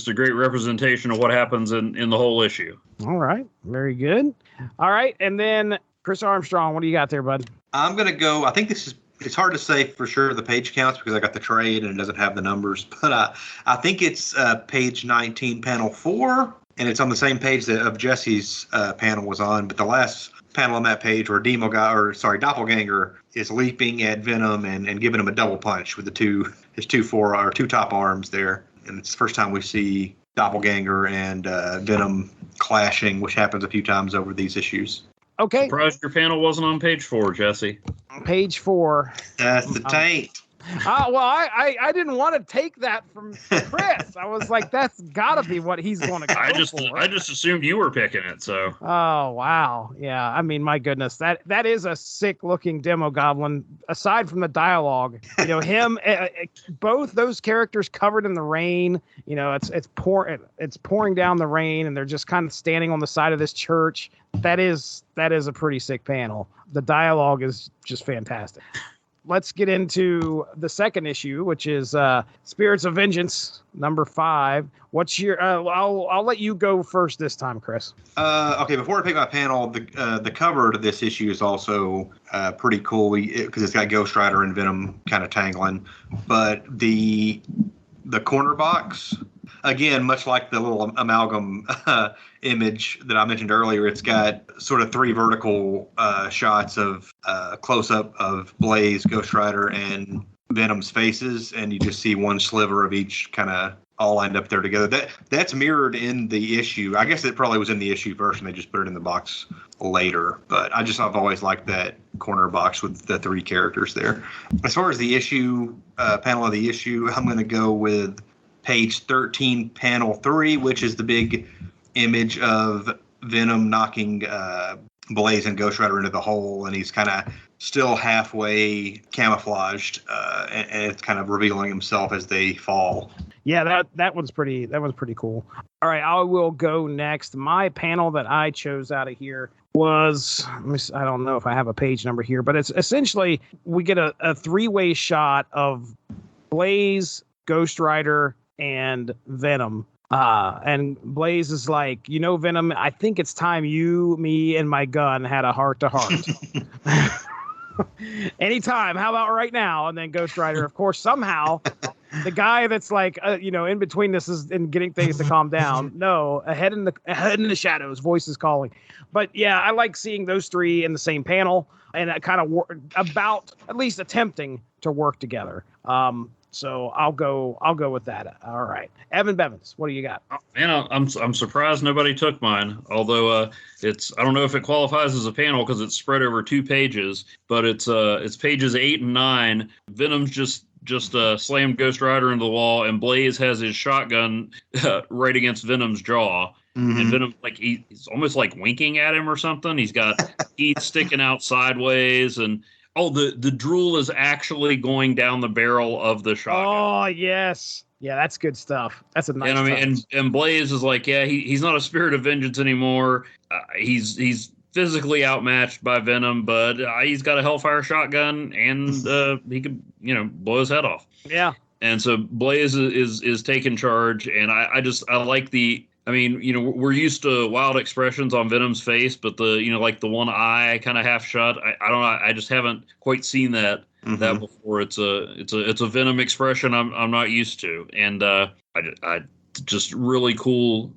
a great representation of what happens in the whole issue. All right, very good. All right, and then Chris Armstrong, what do you got there, bud? I'm gonna go. I think it's hard to say for sure the page counts because I got the trade and it doesn't have the numbers, but I think it's page 19, panel 4, and it's on the same page that of Jesse's panel was on. But the last panel on that page where Doppelganger is leaping at Venom and giving him a double punch with his two top arms there, and it's the first time we see Doppelganger and Venom clashing, which happens a few times over these issues. Okay. Surprised your panel wasn't on page 4, Jesse. Page 4. That's the taint. Well, I didn't want to take that from Chris. I was like, that's got to be what he's going to go for. I just assumed you were picking it, so. Oh, wow. Yeah, I mean, my goodness. That is a sick-looking Demogoblin, aside from the dialogue. You know, him, both those characters covered in the rain. You know, it's pouring down the rain, and they're just kind of standing on the side of this church. That is a pretty sick panel. The dialogue is just fantastic. Let's get into the second issue, which is Spirits of Vengeance, number 5. What's your? I'll let you go first this time, Chris. Okay, before I pick my panel, the cover to this issue is also pretty cool because it's got Ghost Rider and Venom kind of tangling, but the corner box. Again, much like the little amalgam image that I mentioned earlier, it's got sort of 3 vertical shots of close-up of Blaze, Ghost Rider, and Venom's faces, and you just see one sliver of each kind of all lined up there together. That's mirrored in the issue. I guess it probably was in the issue first, and they just put it in the box later. But I've always liked that corner box with the 3 characters there. As far as the issue, panel of the issue, I'm going to go with page 13, panel 3, which is the big image of Venom knocking Blaze and Ghost Rider into the hole, and he's kind of still halfway camouflaged, and it's kind of revealing himself as they fall. Yeah, that one's pretty cool. All right, I will go next. My panel that I chose out of here was, I don't know if I have a page number here, but it's essentially we get a 3-way shot of Blaze, Ghost Rider, and Venom. And Blaze is like, Venom, I think it's time you, me, and my gun had a heart-to-heart. Anytime, how about right now? And then Ghost Rider, of course, somehow, the guy that's like, in between this is in getting things to calm down. No, ahead in the shadows, voices calling. But yeah, I like seeing those 3 in the same panel, and that kind of about at least attempting to work together. So I'll go with that. All right, Evan Bevins, what do you got? Man, I'm surprised nobody took mine. Although I don't know if it qualifies as a panel because it's spread over 2 pages, but it's pages 8 and 9. Venom's just slammed Ghost Rider into the wall, and Blaze has his shotgun right against Venom's jaw. Mm-hmm. And Venom, like he's almost like winking at him or something. He's got teeth sticking out sideways, and the drool is actually going down the barrel of the shotgun. Oh, yes. Yeah, that's good stuff. That's a nice touch. And Blaze is like, yeah, he's not a spirit of vengeance anymore. He's physically outmatched by Venom, but he's got a hellfire shotgun, and he could, blow his head off. Yeah. And so Blaze is taking charge, and I like the... we're used to wild expressions on Venom's face, but like the one eye kind of half shut. I don't know. I just haven't quite seen that before. It's a Venom expression I'm not used to, and just really cool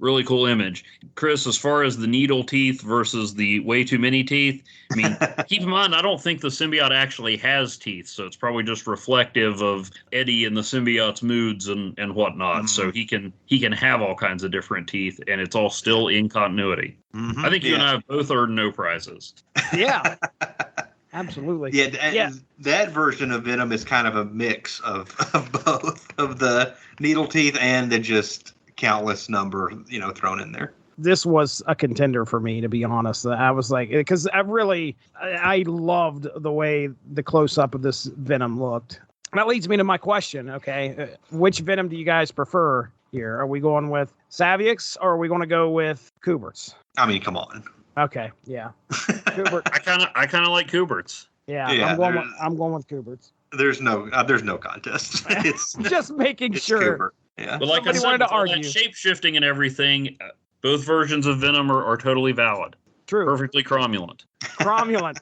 image. Chris, as far as the needle teeth versus the way too many teeth, I mean, keep in mind, I don't think the symbiote actually has teeth, so it's probably just reflective of Eddie and the symbiote's moods and whatnot. So he can have all kinds of different teeth, and it's all still in continuity. I think you and I have both earned no prizes. Yeah. Absolutely. Yeah, that version of Venom is kind of a mix of both of the needle teeth and the just countless number, thrown in there. This was a contender for me, to be honest. I was like, because I loved the way the close-up of this Venom looked. That leads me to my question, okay? Which Venom do you guys prefer here? Are we going with Savick's or are we going to go with Kubert's? I mean, come on. Okay, yeah. Kubert. I kind of like Kubert's. Yeah, I'm going with Kubert's. There's no contest. It's just making sure. Kubert. Yeah. But like Somebody I said, wanted to with all argue. that shape-shifting and everything, both versions of Venom are totally valid. True. Perfectly cromulent. Cromulent.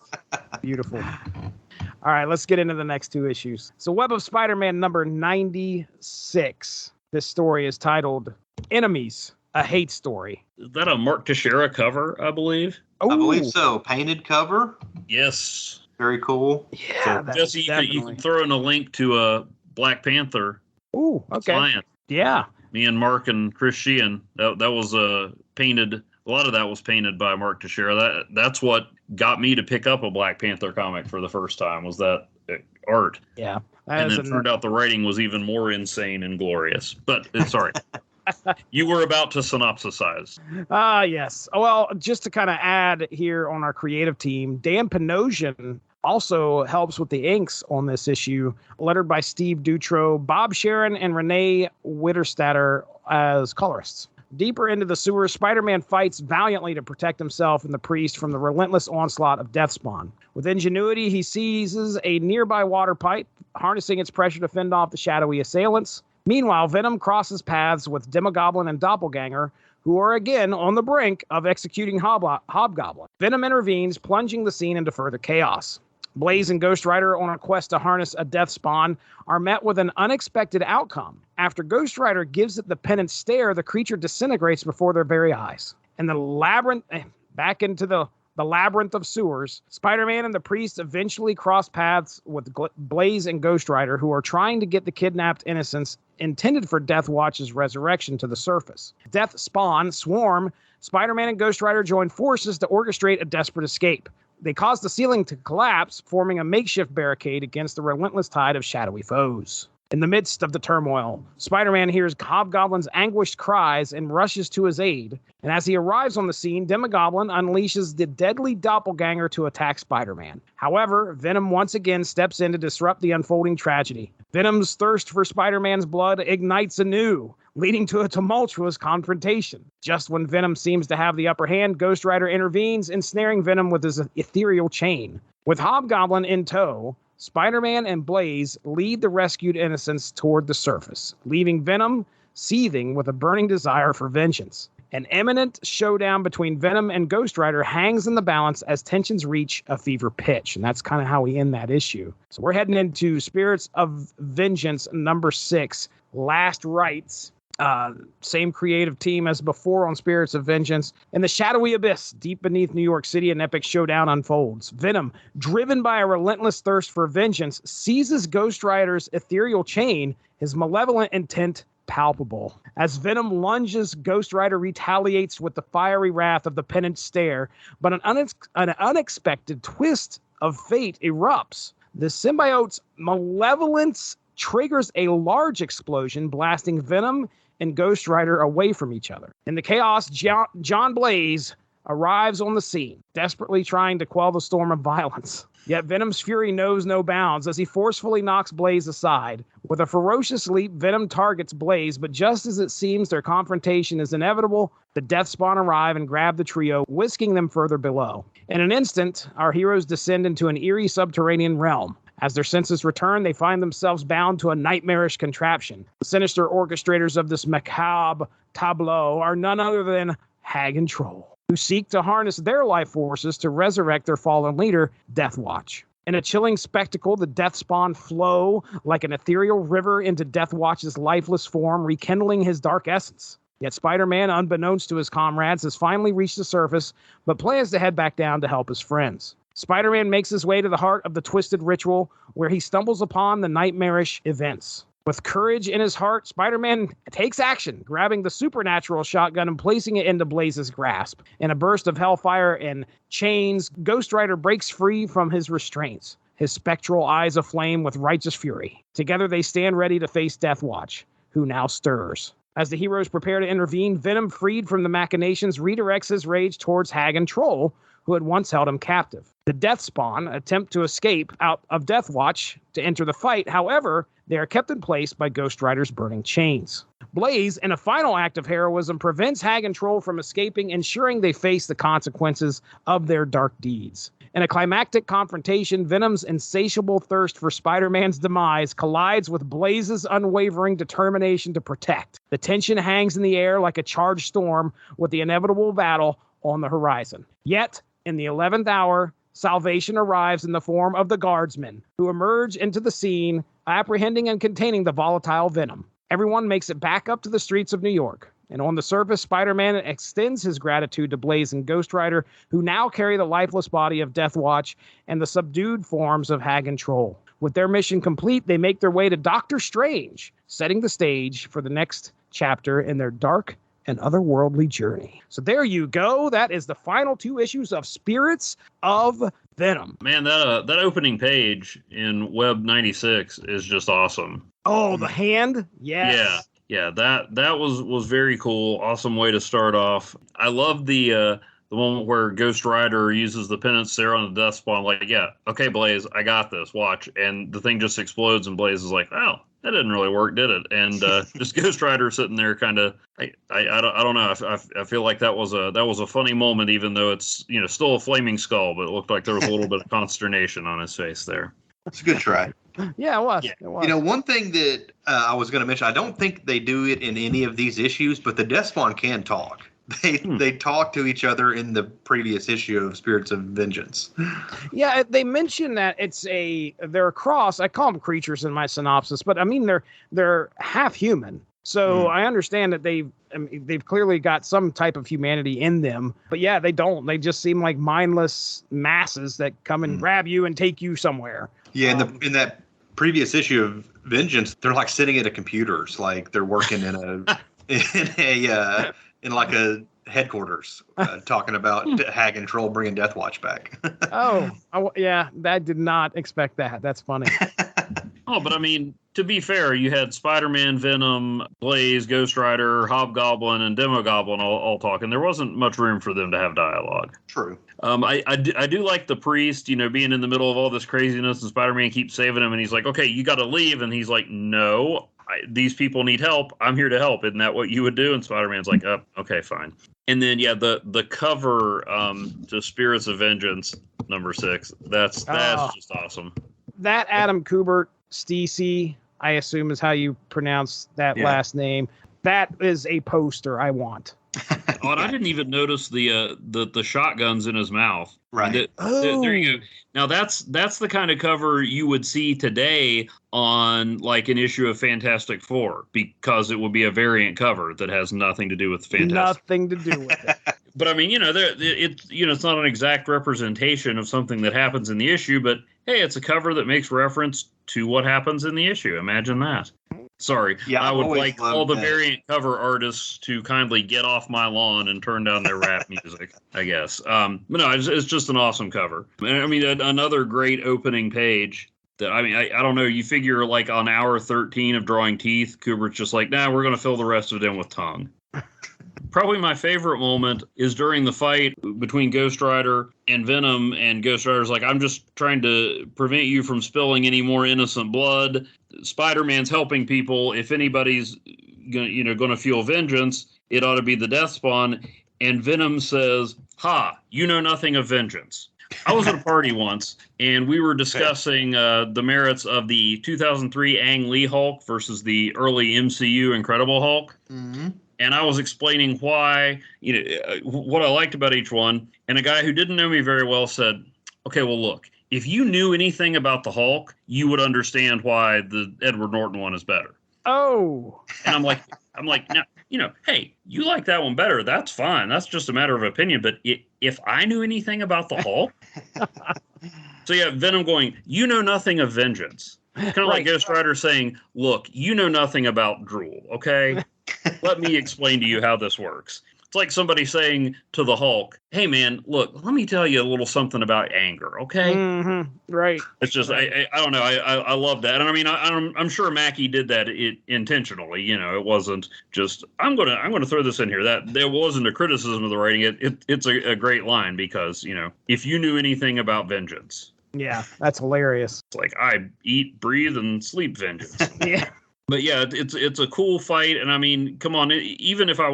Beautiful. All right, let's get into the next two issues. So Web of Spider-Man number 96. This story is titled Enemies, a Hate Story. Is that a Mark Teixeira cover, I believe? Ooh. I believe so. Painted cover. Yes. Very cool. Yeah, that's Jesse, you can throw in a link to a Black Panther. Ooh, okay. Client. Yeah. Me and Mark and Chris Sheehan. That was painted. A lot of that was painted by Mark Teixeira. That's what got me to pick up a Black Panther comic for the first time, was that art. Yeah. And then it turned out the writing was even more insane and glorious. But sorry. You were about to synopsisize. Yes. Well, just to kind of add here on our creative team, Dan Panosian also helps with the inks on this issue, lettered by Steve Dutro, Bob Sharon, and Renee Witterstatter as colorists. Deeper into the sewers, Spider-Man fights valiantly to protect himself and the priest from the relentless onslaught of deathspawn. With ingenuity, he seizes a nearby water pipe, harnessing its pressure to fend off the shadowy assailants. Meanwhile, Venom crosses paths with Demogoblin and Doppelganger, who are again on the brink of executing Hobgoblin. Venom intervenes, plunging the scene into further chaos. Blaze and Ghost Rider, on a quest to harness a death spawn, are met with an unexpected outcome. After Ghost Rider gives it the pennant stare, the creature disintegrates before their very eyes. And the labyrinth, back into the labyrinth of sewers, Spider-Man and the priest eventually cross paths with Blaze and Ghost Rider, who are trying to get the kidnapped innocents intended for Deathwatch's resurrection to the surface. Deathspawn swarm. Spider-Man and Ghost Rider join forces to orchestrate a desperate escape. They cause the ceiling to collapse, forming a makeshift barricade against the relentless tide of shadowy foes. In the midst of the turmoil, Spider-Man hears Hobgoblin's anguished cries and rushes to his aid. And as he arrives on the scene, Demogoblin unleashes the deadly doppelganger to attack Spider-Man. However, Venom once again steps in to disrupt the unfolding tragedy. Venom's thirst for Spider-Man's blood ignites anew, leading to a tumultuous confrontation. Just when Venom seems to have the upper hand, Ghost Rider intervenes, ensnaring Venom with his ethereal chain. With Hobgoblin in tow, Spider-Man and Blaze lead the rescued innocents toward the surface, leaving Venom seething with a burning desire for vengeance. An imminent showdown between Venom and Ghost Rider hangs in the balance as tensions reach a fever pitch, and that's kind of how we end that issue. So we're heading into Spirits of Vengeance number 6, Last Rites. Same creative team as before on Spirits of Vengeance. In the shadowy abyss deep beneath New York City, an epic showdown unfolds. Venom, driven by a relentless thirst for vengeance, seizes Ghost Rider's ethereal chain, his malevolent intent palpable. As Venom lunges, Ghost Rider retaliates with the fiery wrath of the pennant stare, but an unexpected twist of fate erupts. The symbiote's malevolence triggers a large explosion, blasting Venom and Ghost Rider away from each other. In the chaos, John Blaze arrives on the scene, desperately trying to quell the storm of violence. Yet Venom's fury knows no bounds as he forcefully knocks Blaze aside. With a ferocious leap, Venom targets Blaze, but just as it seems their confrontation is inevitable, the Deathspawn arrive and grab the trio, whisking them further below. In an instant, our heroes descend into an eerie subterranean realm. As their senses return, they find themselves bound to a nightmarish contraption. The sinister orchestrators of this macabre tableau are none other than Hag and Troll, who seek to harness their life forces to resurrect their fallen leader, Deathwatch. In a chilling spectacle, the deathspawn flow like an ethereal river into Deathwatch's lifeless form, rekindling his dark essence. Yet Spider-Man, unbeknownst to his comrades, has finally reached the surface, but plans to head back down to help his friends. Spider-Man makes his way to the heart of the twisted ritual, where he stumbles upon the nightmarish events. With courage in his heart, Spider-Man takes action, grabbing the supernatural shotgun and placing it into Blaze's grasp. In a burst of hellfire and chains, Ghost Rider breaks free from his restraints, his spectral eyes aflame with righteous fury. Together they stand ready to face Deathwatch, who now stirs. As the heroes prepare to intervene, Venom, freed from the machinations, redirects his rage towards Hag and Troll, who had once held him captive. The Deathspawn attempt to escape out of Deathwatch to enter the fight. However, they are kept in place by Ghost Rider's burning chains. Blaze, in a final act of heroism, prevents Hag and Troll from escaping, ensuring they face the consequences of their dark deeds. In a climactic confrontation, Venom's insatiable thirst for Spider-Man's demise collides with Blaze's unwavering determination to protect. The tension hangs in the air like a charged storm, with the inevitable battle on the horizon. Yet, in the 11th hour, salvation arrives in the form of the guardsmen, who emerge into the scene, apprehending and containing the volatile Venom. Everyone makes it back up to the streets of New York. And on the surface, Spider-Man extends his gratitude to Blaze and Ghost Rider, who now carry the lifeless body of Deathwatch and the subdued forms of Hag and Troll. With their mission complete, they make their way to Doctor Strange, setting the stage for the next chapter in their dark and otherworldly journey. So there you go. That is the final 2 issues of Spirits of Venom. Man, that opening page in Web 96 is just awesome. Oh, the hand? Yes. Yeah, that was very cool. Awesome way to start off. I love the moment where Ghost Rider uses the penance there on the Deathspawn. Like, yeah, okay, Blaze, I got this. Watch, and the thing just explodes, and Blaze is like, "Oh, that didn't really work, did it?" And just Ghost Rider sitting there, kind of. I don't know. I feel like that was a funny moment, even though it's still a flaming skull, but it looked like there was a little bit of consternation on his face there. It's a good try. Yeah, it was. Yeah. It was. One thing that I was going to mention, I don't think they do it in any of these issues, but the Deathspawn can talk. They talk to each other in the previous issue of Spirits of Vengeance. Yeah, they mention that they're a cross. I call them creatures in my synopsis, but I mean they're half human. So I understand that they've clearly got some type of humanity in them. But yeah, they don't. They just seem like mindless masses that come and grab you and take you somewhere. Yeah, in that previous issue of Vengeance, they're like sitting at a computers, like they're working in like a headquarters, talking about Hag and Troll bringing Deathwatch back. Yeah, that did not expect that. That's funny. Oh, but I mean, to be fair, you had Spider-Man, Venom, Blaze, Ghost Rider, Hobgoblin, and Demogoblin all talking. There wasn't much room for them to have dialogue. True. I do like the priest, being in the middle of all this craziness, and Spider-Man keeps saving him, and he's like, "Okay, you got to leave," and he's like, "No, these people need help. I'm here to help. Isn't that what you would do?" And Spider-Man's like, "Oh, okay, fine." And then the cover to Spirits of Vengeance #6. That's just awesome. That Adam Kubert Stacey, I assume is how you pronounce that last name. That is a poster I want. Oh, and I didn't even notice the shotguns in his mouth. Right. There you go. Now that's the kind of cover you would see today on like an issue of Fantastic Four, because it would be a variant cover that has nothing to do with Fantastic. Nothing to do with it. But I mean, it's not an exact representation of something that happens in the issue, but hey, it's a cover that makes reference to what happens in the issue. Imagine that. Sorry, I would like all the variant cover artists to kindly get off my lawn and turn down their rap music, I guess. But no, it's just an awesome cover. And I mean, another great opening page. I don't know. You figure like on hour 13 of drawing teeth, Kubert's just like, nah, we're going to fill the rest of them with tongue. Probably my favorite moment is during the fight between Ghost Rider and Venom, and Ghost Rider's like, "I'm just trying to prevent you from spilling any more innocent blood. Spider-Man's helping people. If anybody's going to feel vengeance, it ought to be the Deathspawn." And Venom says, "Ha, you know nothing of vengeance." I was at a party once, and we were discussing the merits of the 2003 Ang Lee Hulk versus the early MCU Incredible Hulk. Mm-hmm. And I was explaining why, what I liked about each one. And a guy who didn't know me very well said, "Okay, well, look, if you knew anything about the Hulk, you would understand why the Edward Norton one is better. Oh. And I'm like, now, hey, you like that one better. That's fine. That's just a matter of opinion. But if I knew anything about the Hulk, so yeah, Venom going, you know nothing of vengeance. Kind of like Ghost Rider saying, look, you know nothing about drool, okay? Let me explain to you how this works. It's like somebody saying to the Hulk, hey, man, look, let me tell you a little something about anger, okay? Mm-hmm. Right. It's just, I don't know. I love that. And I mean, I'm sure Mackie did that intentionally. It wasn't just, I'm going to throw this in here. That there wasn't a criticism of the writing. It's a great line because, if you knew anything about vengeance. Yeah, that's hilarious. It's like, I eat, breathe, and sleep vengeance. Yeah. But yeah, it's a cool fight, and I mean, come on, even if I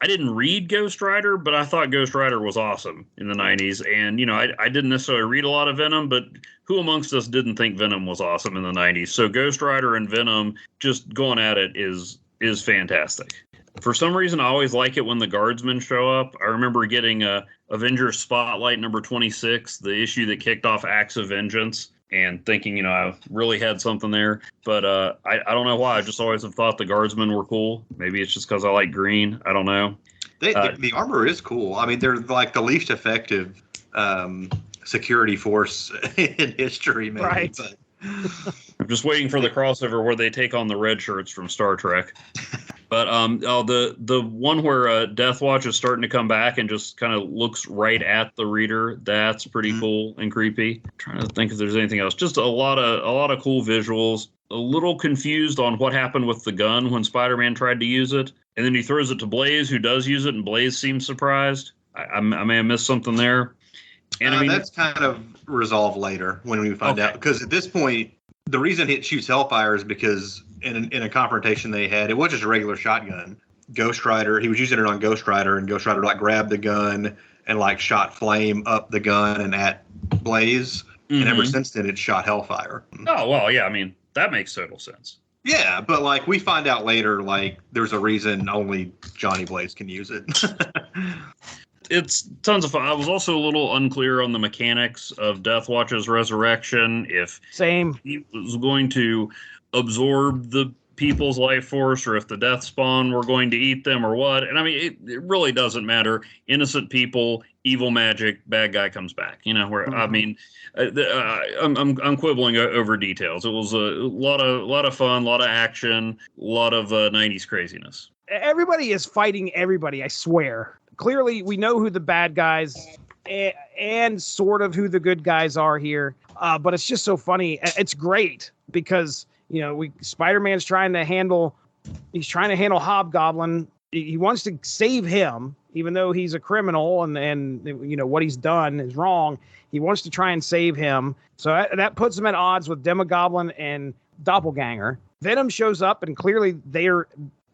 didn't read Ghost Rider, but I thought Ghost Rider was awesome in the 90s, and, I didn't necessarily read a lot of Venom, but who amongst us didn't think Venom was awesome in the 90s? So Ghost Rider and Venom just going at it is fantastic. For some reason, I always like it when the Guardsmen show up. I remember getting Avengers Spotlight number 26, the issue that kicked off Acts of Vengeance, and thinking, I really had something there. But I don't know why. I just always have thought the Guardsmen were cool. Maybe it's just because I like green. I don't know. The armor is cool. I mean, they're like the least effective security force in history, maybe. Right. But I'm just waiting for the crossover where they take on the red shirts from Star Trek. But the one where Deathwatch is starting to come back and just kind of looks right at the reader, that's pretty cool and creepy. I'm trying to think if there's anything else. Just a lot of cool visuals. A little confused on what happened with the gun when Spider-Man tried to use it, and then he throws it to Blaze, who does use it, and Blaze seems surprised. I may have missed something there. And I mean, that's kind of resolved later when we find out, because at this point, the reason it shoots Hellfire is because in a confrontation they had, it was just a regular shotgun. Ghost Rider, he was using it on Ghost Rider, and Ghost Rider grabbed the gun and shot flame up the gun and at Blaze. Mm-hmm. And ever since then, it's shot Hellfire. Oh, well, yeah, I mean, that makes total sense. Yeah, but we find out later, there's a reason only Johnny Blaze can use it. It's tons of fun. I was also a little unclear on the mechanics of Deathwatch's resurrection. If he was going to absorb the people's life force, or if the deathspawn were going to eat them, or what. And I mean, it really doesn't matter. Innocent people, evil magic, bad guy comes back. I mean, I'm quibbling over details. It was a lot of fun, a lot of action, a lot of 90s craziness. Everybody is fighting everybody, I swear. Clearly, we know who the bad guys and sort of who the good guys are here. But it's just so funny. It's great because, Spider-Man's trying to handle Hobgoblin. He wants to save him, even though he's a criminal and what he's done is wrong. He wants to try and save him. So that puts him at odds with Demogoblin and Doppelganger. Venom shows up, and clearly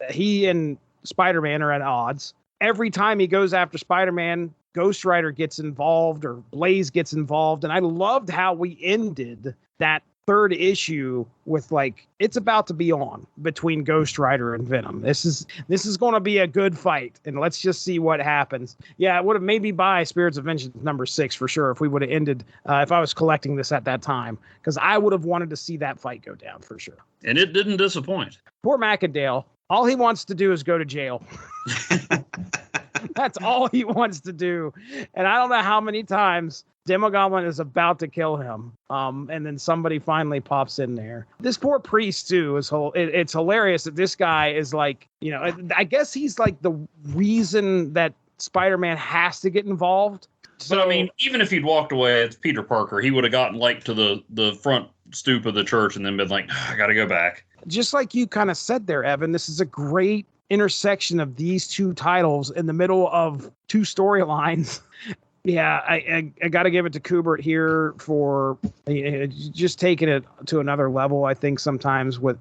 he and Spider-Man are at odds. Every time he goes after Spider-Man, Ghost Rider gets involved or Blaze gets involved. And I loved how we ended that third issue with it's about to be on between Ghost Rider and Venom. This is going to be a good fight, and let's just see what happens. Yeah, it would have made me buy Spirits of Vengeance number 6 for sure if we would have ended, if I was collecting this at that time, because I would have wanted to see that fight go down for sure. And it didn't disappoint. Poor Macadale. All he wants to do is go to jail. That's all he wants to do. And I don't know how many times Demogoblin is about to kill him. And then somebody finally pops in there. This poor priest, too, it's hilarious that this guy is I guess he's the reason that Spider-Man has to get involved. So, but I mean, even if he'd walked away, it's Peter Parker. He would have gotten to the front stoop of the church and then been I got to go back. Just like you kind of said there, Evan, this is a great intersection of these two titles in the middle of two storylines. Yeah, I got to give it to Kubert here for just taking it to another level. I think sometimes with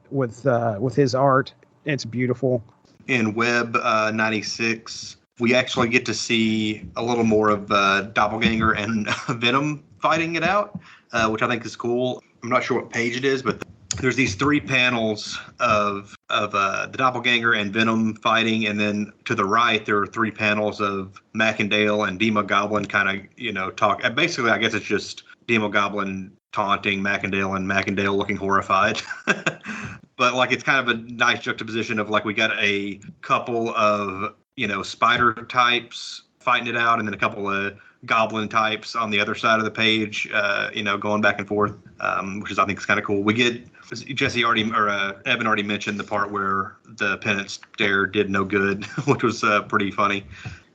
his art, it's beautiful. In Web 96, we actually get to see a little more of Doppelganger and Venom fighting it out, which I think is cool. I'm not sure what page it is, but there's these 3 panels of the Doppelganger and Venom fighting, and then to the right there are 3 panels of Macandale and Demogoblin kind of talk. And basically, I guess it's just Demogoblin taunting Macendale and Macendale looking horrified. But like it's kind of a nice juxtaposition of like we got a couple of, spider types fighting it out, and then a couple of goblin types on the other side of the page, going back and forth, which is I think is kind of cool. We get Evan already mentioned the part where the penance stare did no good, which was pretty funny.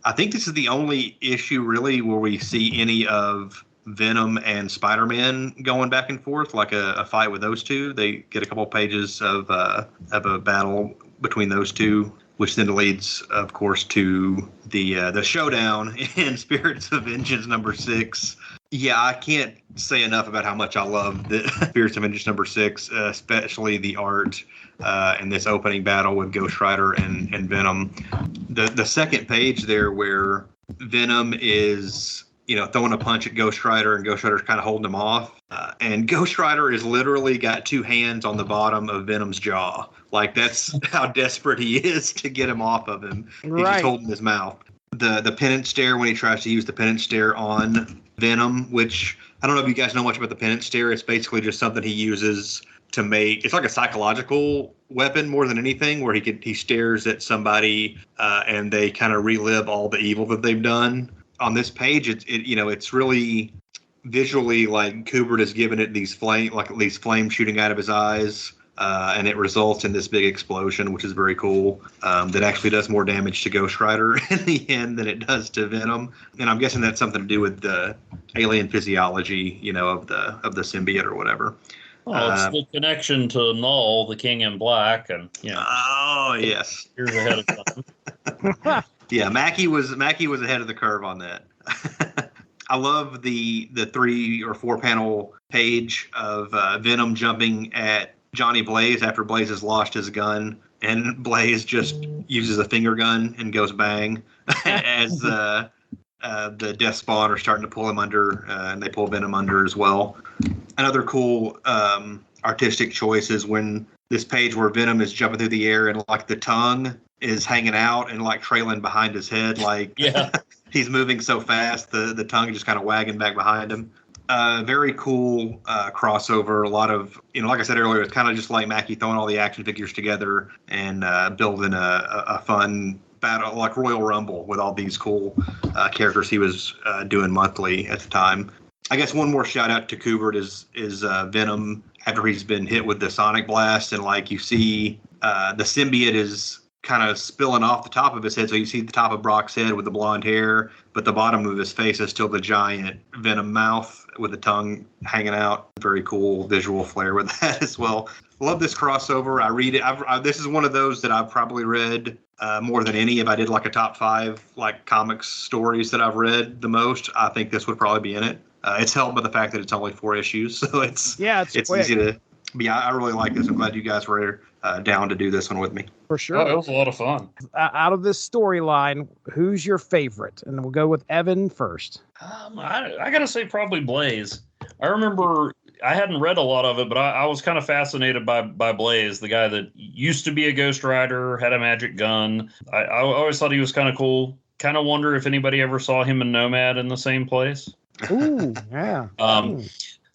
I think this is the only issue really where we see any of Venom and Spider-Man going back and forth, like a fight with those two. They get a couple of pages of a battle between those two, which then leads, of course, to the showdown in Spirits of Vengeance #6. Yeah, I can't say enough about how much I love the Spirits of Vengeance #6, especially the art and this opening battle with Ghost Rider and Venom. The second page there where Venom is throwing a punch at Ghost Rider, and Ghost Rider's kind of holding him off. And Ghost Rider is literally got two hands on the bottom of Venom's jaw. Like, that's how desperate he is to get him off of him. He's just holding his mouth. The penance stare, when he tries to use the penance stare on Venom, which I don't know if you guys know much about the penance stare. It's basically just something he uses to make, it's like a psychological weapon more than anything, where he stares at somebody and they kind of relive all the evil that they've done. On this page, it's really visually like Kubert has given it these flames shooting out of his eyes, and it results in this big explosion, which is very cool. That actually does more damage to Ghost Rider in the end than it does to Venom, and I'm guessing that's something to do with the alien physiology, of the symbiote or whatever. Well, it's the connection to Null, the King in Black, and Oh yes, years ahead of time. Yeah, Mackie was ahead of the curve on that. I love the 3 or 4 panel page of Venom jumping at Johnny Blaze after Blaze has lost his gun, and Blaze just uses a finger gun and goes bang as the deathspawn are starting to pull him under, and they pull Venom under as well. Another cool artistic choice is when this page where Venom is jumping through the air and like the tongue is hanging out and like trailing behind his head, like he's moving so fast, the tongue just kind of wagging back behind him. Very cool crossover. A lot of, like I said earlier, it's kind of just like Mackie throwing all the action figures together and building a fun battle, like Royal Rumble, with all these cool characters he was doing monthly at the time. I guess one more shout out to Kubert is Venom after he's been hit with the Sonic Blast, and like you see the symbiote is kind of spilling off the top of his head. So you see the top of Brock's head with the blonde hair, but the bottom of his face is still the giant Venom mouth with the tongue hanging out. Very cool visual flair with that as well. Love this crossover. I read it. This is one of those that I've probably read more than any. If I did like a top 5 like comics stories that I've read the most, I think this would probably be in it. It's helped by the fact that it's only 4 issues, so it's easy to. Yeah, I really like this. I'm glad you guys were down to do this one with me. For sure. Oh, it was a lot of fun. Out of this storyline, who's your favorite? And we'll go with Evan first. I got to say probably Blaze. I remember I hadn't read a lot of it, but I was kind of fascinated by Blaze, the guy that used to be a Ghost Rider, had a magic gun. I always thought he was kind of cool. Kind of wonder if anybody ever saw him and Nomad in the same place. Ooh, yeah.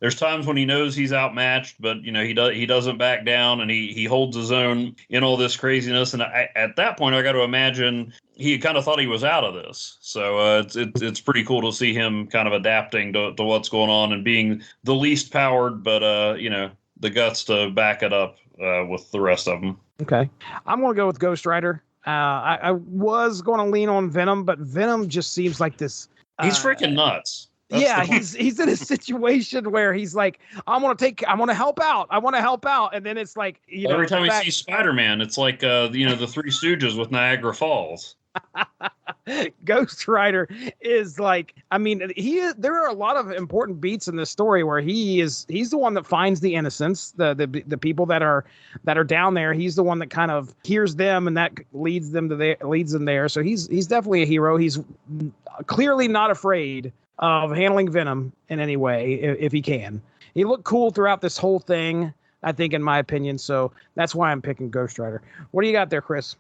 There's times when he knows he's outmatched, but he doesn't back down, and he holds his own in all this craziness. And at that point, I got to imagine he kind of thought he was out of this. So it's pretty cool to see him kind of adapting to what's going on and being the least powered, but the guts to back it up with the rest of them. Okay, I'm gonna go with Ghost Rider. I was going to lean on Venom, but Venom just seems like this. He's freaking nuts. That's he's in a situation where he's like, I want to help out, and then it's like, every time he sees Spider-Man, it's like the Three Stooges with Niagara Falls. Ghost Rider is like, there are a lot of important beats in this story where he's the one that finds the innocents, the people that are down there. He's the one that kind of hears them, and that leads them there. So he's definitely a hero. He's clearly not afraid of handling Venom in any way if he can. He looked cool throughout this whole thing, I think, in my opinion. So that's why I'm picking Ghost Rider. What do you got there, Chris?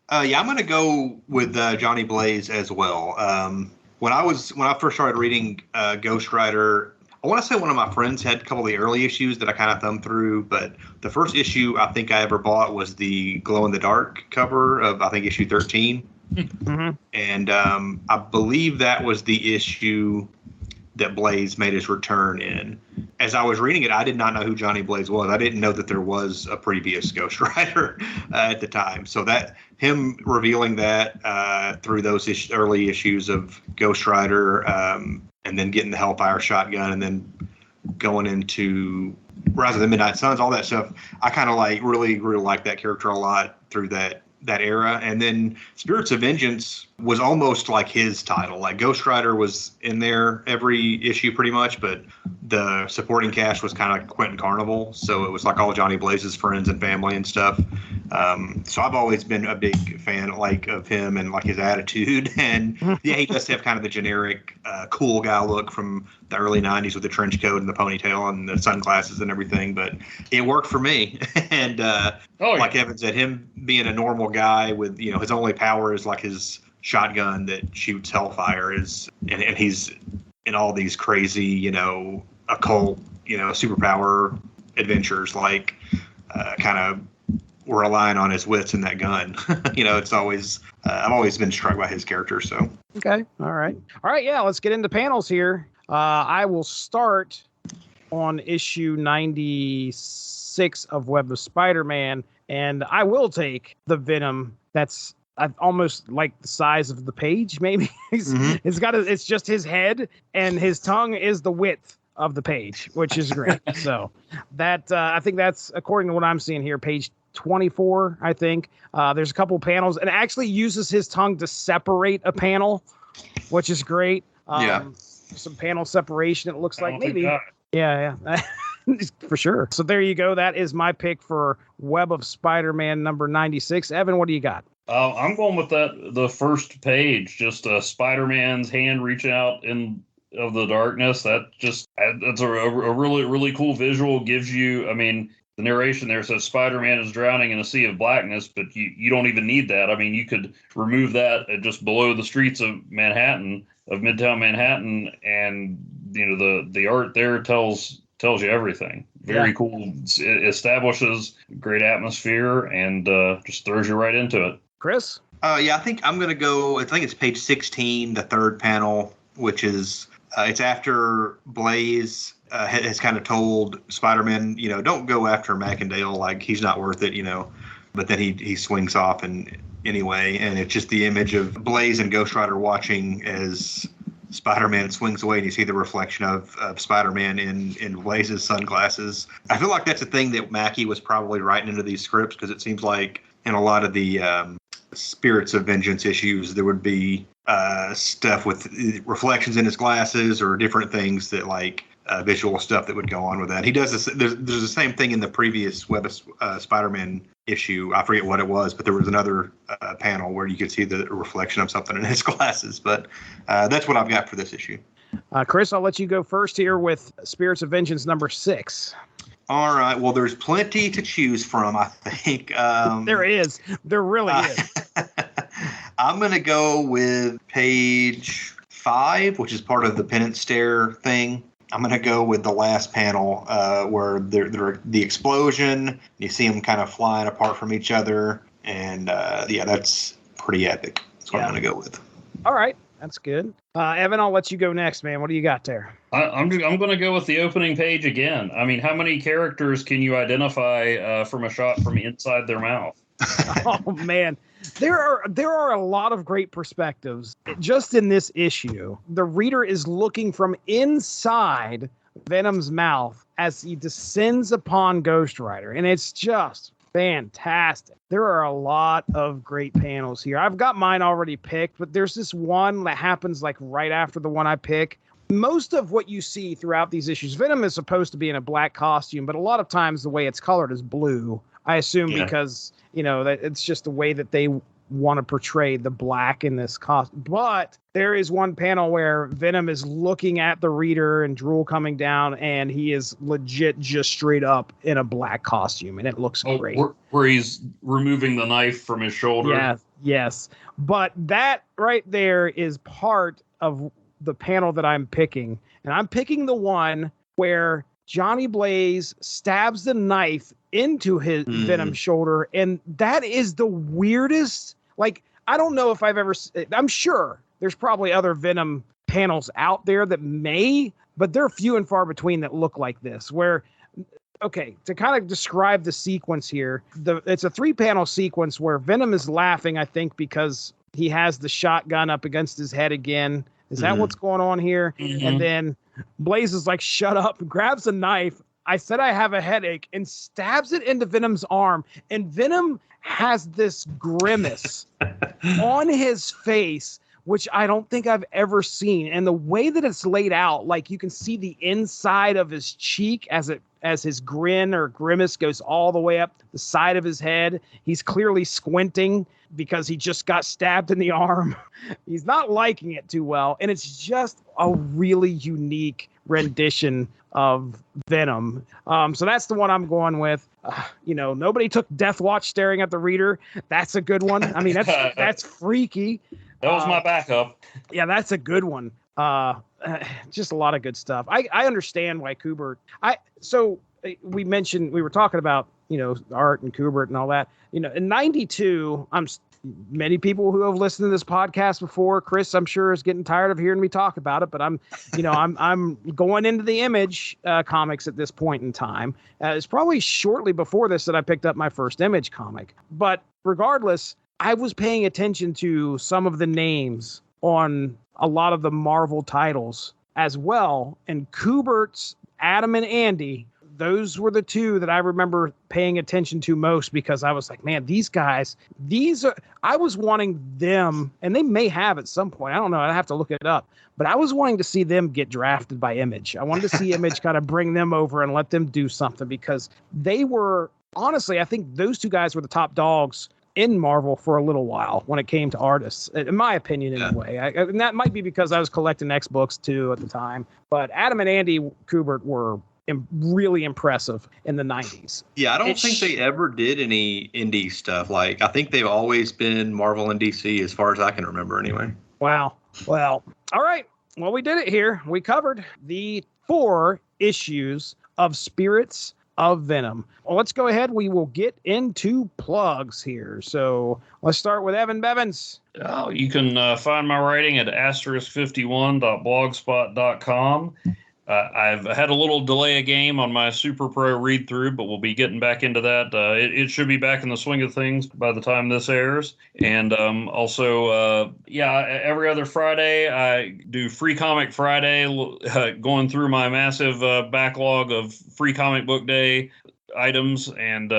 I'm going to go with Johnny Blaze as well. When I first started reading Ghost Rider, I want to say one of my friends had a couple of the early issues that I kind of thumbed through, but the first issue I think I ever bought was the glow-in-the-dark cover of, I think, issue 13. Mm-hmm. And I believe that was the issue that Blaze made his return in. As I was reading it, I did not know who Johnny Blaze was. I didn't know that there was a previous Ghost Rider at the time. So that him revealing that through those early issues of Ghost Rider, and then getting the Hellfire shotgun, and then going into Rise of the Midnight Suns, all that stuff, I kind of like really liked that character a lot through that era. And then Spirits of Vengeance was almost like his title. Like Ghost Rider was in there every issue pretty much, but the supporting cast was kind of Quentin Carnival. So it was like all Johnny Blaze's friends and family and stuff. So I've always been a big fan of him and like his attitude. And yeah, he does have kind of the generic cool guy look from the early 90s with the trench coat and the ponytail and the sunglasses and everything. But it worked for me. And like Evan said, him being a normal guy with, his only power is like his shotgun that shoots hellfire and he's in all these crazy, occult, superpower adventures, like kind of relying on his wits in that gun. It's always I've always been struck by his character. So okay, all right, yeah, let's get into panels here. I will start on issue 96 of Web of Spider-Man, and I will take the Venom that's almost like the size of the page, maybe. It's just his head, and his tongue is the width of the page, which is great. So that I think that's, according to what I'm seeing here, page 24, I think. There's a couple panels, and it actually uses his tongue to separate a panel, which is great. Some panel separation, it looks like, maybe. Yeah. For sure. So there you go. That is my pick for Web of Spider-Man number 96. Evan, what do you got? I'm going with the first page, just Spider-Man's hand reaching out of the darkness. That's a really, really cool visual. Gives you, the narration there says Spider-Man is drowning in a sea of blackness, but you don't even need that. You could remove that just below the streets of Manhattan, of Midtown Manhattan, and the art there tells you everything. Very cool. It establishes great atmosphere and just throws you right into it. Chris? I think I'm going to go, I think it's page 16, the third panel, which is, it's after Blaze has kind of told Spider-Man, don't go after Macendale, like he's not worth it, but then he swings off anyway, and it's just the image of Blaze and Ghost Rider watching as Spider-Man swings away, and you see the reflection of Spider-Man in Blaze's sunglasses. I feel like that's a thing that Mackie was probably writing into these scripts, because it seems like in a lot of the Spirits of Vengeance issues, there would be stuff with reflections in his glasses or different things that like visual stuff that would go on with that. He does this. There's the same thing in the previous Web of Spider-Man issue. I forget what it was, but there was another panel where you could see the reflection of something in his glasses. But that's what I've got for this issue. Chris, I'll let you go first here with Spirits of Vengeance number 6. All right. Well, there's plenty to choose from, I think. There is. There really is. I'm going to go with page 5, which is part of the penance stare thing. I'm going to go with the last panel where the explosion, you see them kind of flying apart from each other. And that's pretty epic. That's what I'm going to go with. All right. That's good. Evan, I'll let you go next, man. What do you got there? I'm going to go with the opening page again. How many characters can you identify from a shot from inside their mouth? Oh, man. There are a lot of great perspectives just in this issue. The reader is looking from inside Venom's mouth as he descends upon Ghost Rider, and it's just fantastic. There are a lot of great panels here. I've got mine already picked, but there's this one that happens like right after the one I pick. Most of what you see throughout these issues, Venom is supposed to be in a black costume, but a lot of times the way it's colored is blue. I assume because, that it's just the way that they want to portray the black in this costume. But there is one panel where Venom is looking at the reader and drool coming down, and he is legit just straight up in a black costume, and it looks great. Where he's removing the knife from his shoulder. Yeah, yes. But that right there is part of the panel that I'm picking, and I'm picking the one where Johnny Blaze stabs the knife into his Venom shoulder, and that is the weirdest. Like, I don't know if I've ever. I'm sure there's probably other Venom panels out there that may, but they're few and far between that look like this. Where, okay, to kind of describe the sequence here, it's a 3-panel sequence where Venom is laughing, I think, because he has the shotgun up against his head again. Is that what's going on here? And then Blaze is like, shut up, grabs a knife. I said I have a headache, and stabs it into Venom's arm. And Venom has this grimace on his face, which I don't think I've ever seen. And the way that it's laid out, like you can see the inside of his cheek as his grin or grimace goes all the way up the side of his head. He's clearly squinting because he just got stabbed in the arm. He's not liking it too well. And it's just a really unique rendition of Venom. So that's the one I'm going with. Nobody took Deathwatch staring at the reader. That's a good one. I mean, that's freaky. That was my backup. Yeah, that's a good one. Just a lot of good stuff. I understand why Kubert. We were talking about, art and Kubert and all that. In 92, many people who have listened to this podcast before, Chris, I'm sure, is getting tired of hearing me talk about it, but I'm going into the Image comics at this point in time. It's probably shortly before this that I picked up my first Image comic. But regardless, I was paying attention to some of the names on a lot of the Marvel titles as well. And Kubert's Adam and Andy, those were the two that I remember paying attention to most, because I was like, man, these guys, I was wanting them, and they may have at some point. I don't know. I have to look it up. But I was wanting to see them get drafted by Image. I wanted to see Image kind of bring them over and let them do something, because they were, honestly, I think those two guys were the top dogs in Marvel for a little while when it came to artists, in my opinion, anyway. And that might be because I was collecting X books too at the time. But Adam and Andy Kubert were really impressive in the 90s. Yeah, I don't think they ever did any indie stuff. Like, I think they've always been Marvel and DC as far as I can remember anyway. Wow. Well, all right. Well, we did it here. We covered the 4 issues of Spirits of Venom. Well, let's go ahead. We will get into plugs here. So let's start with Evan Bevins. Oh, you can find my writing at asterisk51.blogspot.com. I've had a little delay of game on my Super Pro read through, but we'll be getting back into that. It should be back in the swing of things by the time this airs. And every other Friday I do Free Comic Friday, going through my massive backlog of Free Comic Book Day items, and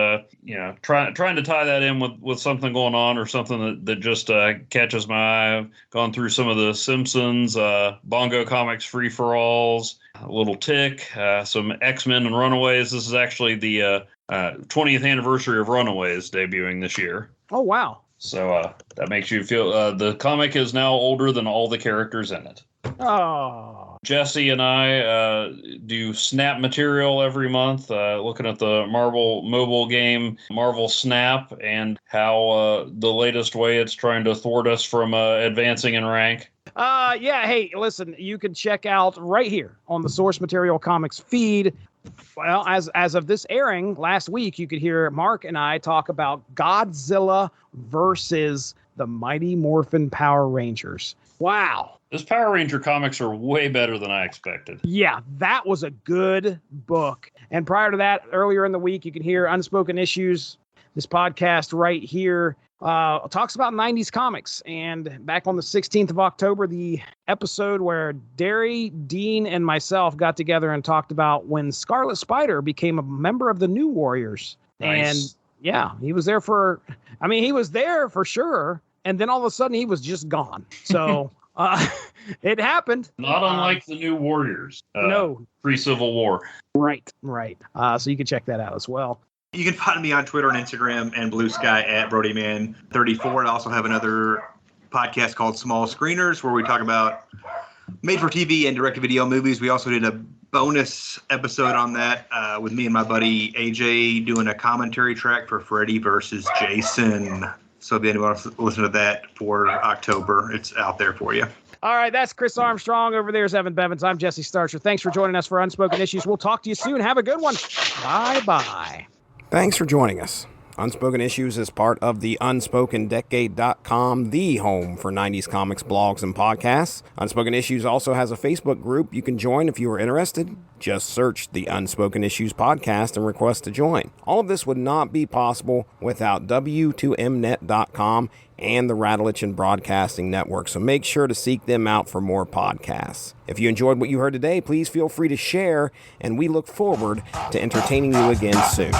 trying to tie that in with something going on, or something that just catches my eye. I've gone through some of the Simpsons, Bongo Comics free-for-alls, a little Tick, some X-Men and Runaways. This is actually the 20th anniversary of Runaways debuting this year. Oh, wow. So that makes you feel the comic is now older than all the characters in it. Oh. Jesse and I do Snap material every month, looking at the Marvel mobile game Marvel Snap, and how the latest way it's trying to thwart us from advancing in rank. Hey, listen, you can check out right here on the Source Material Comics feed. Well, as of this airing last week, you could hear Mark and I talk about Godzilla versus the Mighty Morphin Power Rangers. Wow. Those Power Ranger comics are way better than I expected. Yeah, that was a good book. And prior to that, earlier in the week, you can hear Unspoken Issues, this podcast right here, talks about 90s comics. And back on the 16th of October, the episode where Derry, Dean, and myself got together and talked about when Scarlet Spider became a member of the New Warriors. Nice. And yeah, he was there he was there for sure. And then all of a sudden he was just gone. So it happened. Not unlike the New Warriors. No. Pre-Civil War. Right. So you can check that out as well. You can find me on Twitter and Instagram and Blue Sky at BrodyMan34. I also have another podcast called Small Screeners, where we talk about made-for-TV and direct-to-video movies. We also did a bonus episode on that with me and my buddy AJ doing a commentary track for Freddy versus Jason. So if anyone wants to listen to that for October, it's out there for you. All right, that's Chris Armstrong. Over there's Evan Bevins. I'm Jesse Starcher. Thanks for joining us for Unspoken Issues. We'll talk to you soon. Have a good one. Bye-bye. Thanks for joining us. Unspoken Issues is part of the UnspokenDecade.com, the home for 90s comics, blogs, and podcasts. Unspoken Issues also has a Facebook group you can join if you are interested. Just search the Unspoken Issues podcast and request to join. All of this would not be possible without W2Mnet.com and the Rattlechin Broadcasting Network, so make sure to seek them out for more podcasts. If you enjoyed what you heard today, please feel free to share, and we look forward to entertaining you again soon.